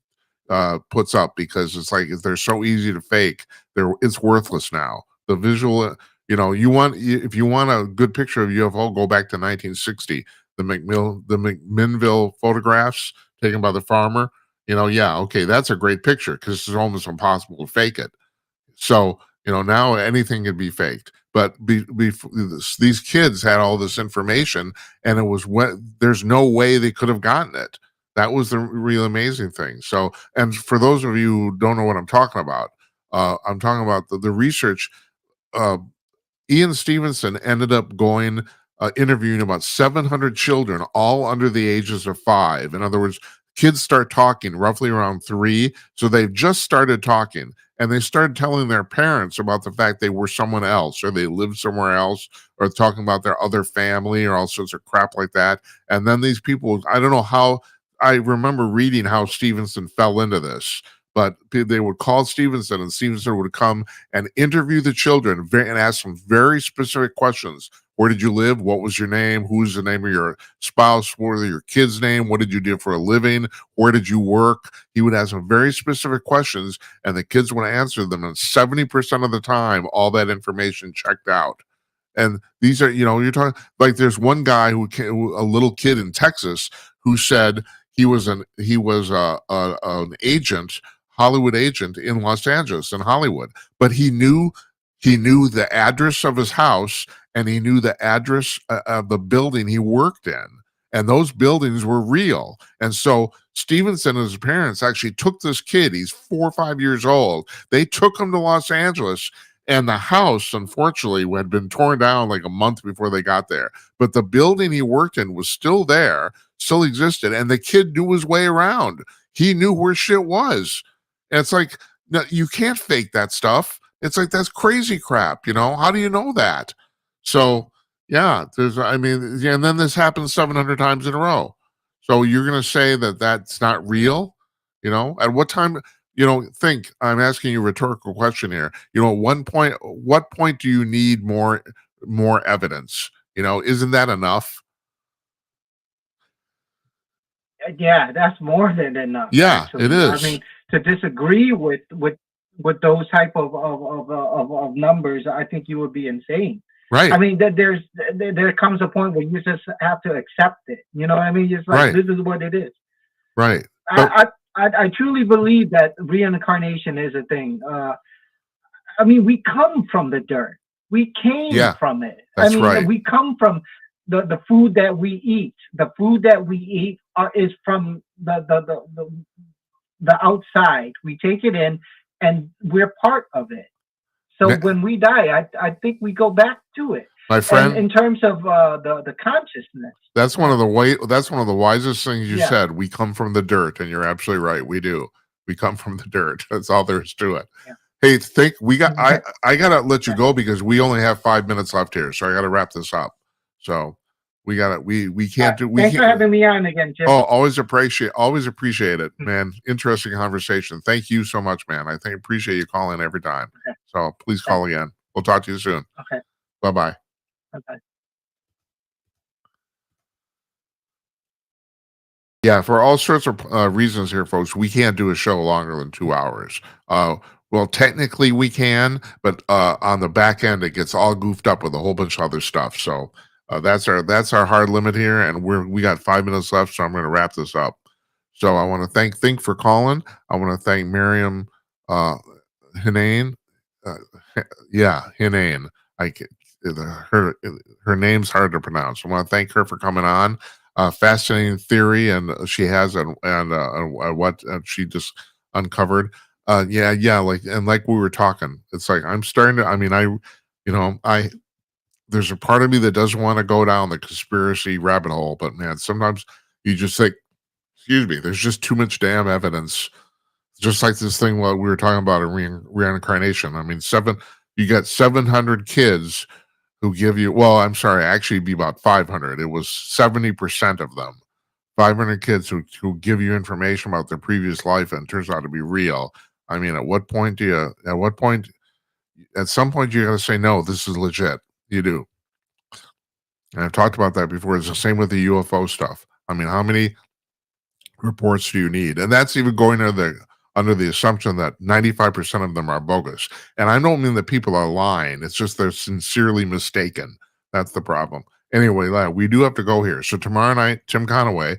puts up, because it's like they're so easy to fake. It's worthless now. The visual, if you want a good picture of UFO, go back to 1960. The McMinnville photographs taken by the farmer. Okay, that's a great picture because it's almost impossible to fake it. So, now anything can be faked. But these kids had all this information, and there's no way they could have gotten it. That was the real amazing thing. So, and for those of you who don't know what I'm talking about, I'm talking about the research. Ian Stevenson ended up interviewing about 700 children, all under the ages of 5. In other words, kids start talking roughly around 3. So they've just started talking, and they started telling their parents about the fact they were someone else, or they lived somewhere else, or talking about their other family, or all sorts of crap like that. And then these people, I don't know how, I remember reading how Stevenson fell into this, but they would call Stevenson, and Stevenson would come and interview the children and ask them very specific questions. Where did you live? What was your name? Who's the name of your spouse? What was your kid's name? What did you do for a living? Where did you work? He would ask them very specific questions, and the kids would answer them. And 70% of the time, all that information checked out. And these are, you're talking like there's one guy a little kid in Texas, who said he was an agent, Hollywood agent in Los Angeles, in Hollywood, but he knew the address of his house, and he knew the address of the building he worked in, and those buildings were real. And so Stevenson and his parents actually took this kid. He's 4 or 5 years old. They took him to Los Angeles, and the house, unfortunately, had been torn down like a month before they got there. But the building he worked in was still there, still existed, and the kid knew his way around. He knew where shit was. And it's like, no, you can't fake that stuff. It's like, that's crazy crap, How do you know that? So, yeah, and then this happens 700 times in a row. So you're going to say that that's not real? At what time, think, I'm asking you a rhetorical question here. What point do you need more evidence? Isn't that enough? Yeah, that's more than enough. Yeah, actually. It is. I mean, to disagree with those type of numbers, I think you would be insane. Right. I mean, there comes a point where you just have to accept it. You know what I mean? It's like, This is what it is. Right. I truly believe that reincarnation is a thing. I mean, we come from the dirt. We came from it. That's right. We come from the food that we eat. The food that we eat is from the outside. We take it in, and we're part of it. So Ma- when we die, I think we go back to it. My And friend, in terms of the consciousness, that's one of the wisest things you Yeah. said. We come from the dirt, and you're absolutely right. We do. We come from the dirt. That's all there is to it. Yeah. Hey, I gotta let you go because we only have 5 minutes left here, so I gotta wrap this up. So we can't do we thanks for can't. having me on again, Jim. Oh, always appreciate it, man. Interesting conversation. Thank you so much, man. I appreciate you calling every time. Okay. So please call again. We'll talk to you soon. Okay. Bye-bye. Bye-bye. Yeah, for all sorts of reasons here, folks, we can't do a show longer than 2 hours. Well, technically we can, but on the back end, it gets all goofed up with a whole bunch of other stuff. So that's our hard limit here, and we got 5 minutes left, so I'm going to wrap this up. So I want to thank for calling. I want to thank Maryam Henein. Henein. Her name's hard to pronounce. I want to thank her for coming on. Fascinating theory, and she has and what she just uncovered. Like we were talking, it's like I'm starting to. I mean, there's a part of me that doesn't want to go down the conspiracy rabbit hole, but man, sometimes you just think, excuse me, there's just too much damn evidence. Just like this thing what we were talking about in reincarnation. I mean, you got 700 kids who give you, well, I'm sorry, actually it'd be about 500. It was 70% of them. 500 kids who give you information about their previous life and it turns out to be real. I mean, at some point you got to say, no, this is legit. You do. And I've talked about that before. It's the same with the UFO stuff. I mean, how many reports do you need? And that's even going under the assumption that 95% of them are bogus. And I don't mean that people are lying. It's just they're sincerely mistaken. That's the problem. Anyway, we do have to go here. So tomorrow night, Tim Conaway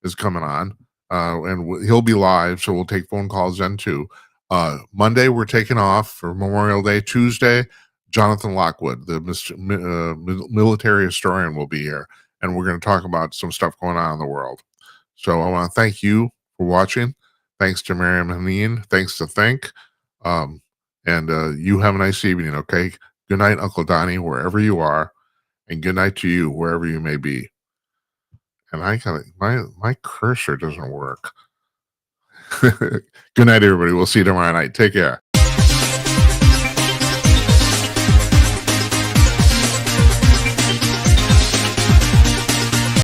is coming on, and he'll be live, so we'll take phone calls then too. Monday, we're taking off for Memorial Day. Tuesday, Jonathan Lockwood, the military historian, will be here, and we're going to talk about some stuff going on in the world. So I want to thank you for watching. Thanks to Maryam Henein. Thanks to Think. And you have a nice evening, okay? Good night, Uncle Donnie, wherever you are. And good night to you, wherever you may be. And my cursor doesn't work. Good night, everybody. We'll see you tomorrow night. Take care.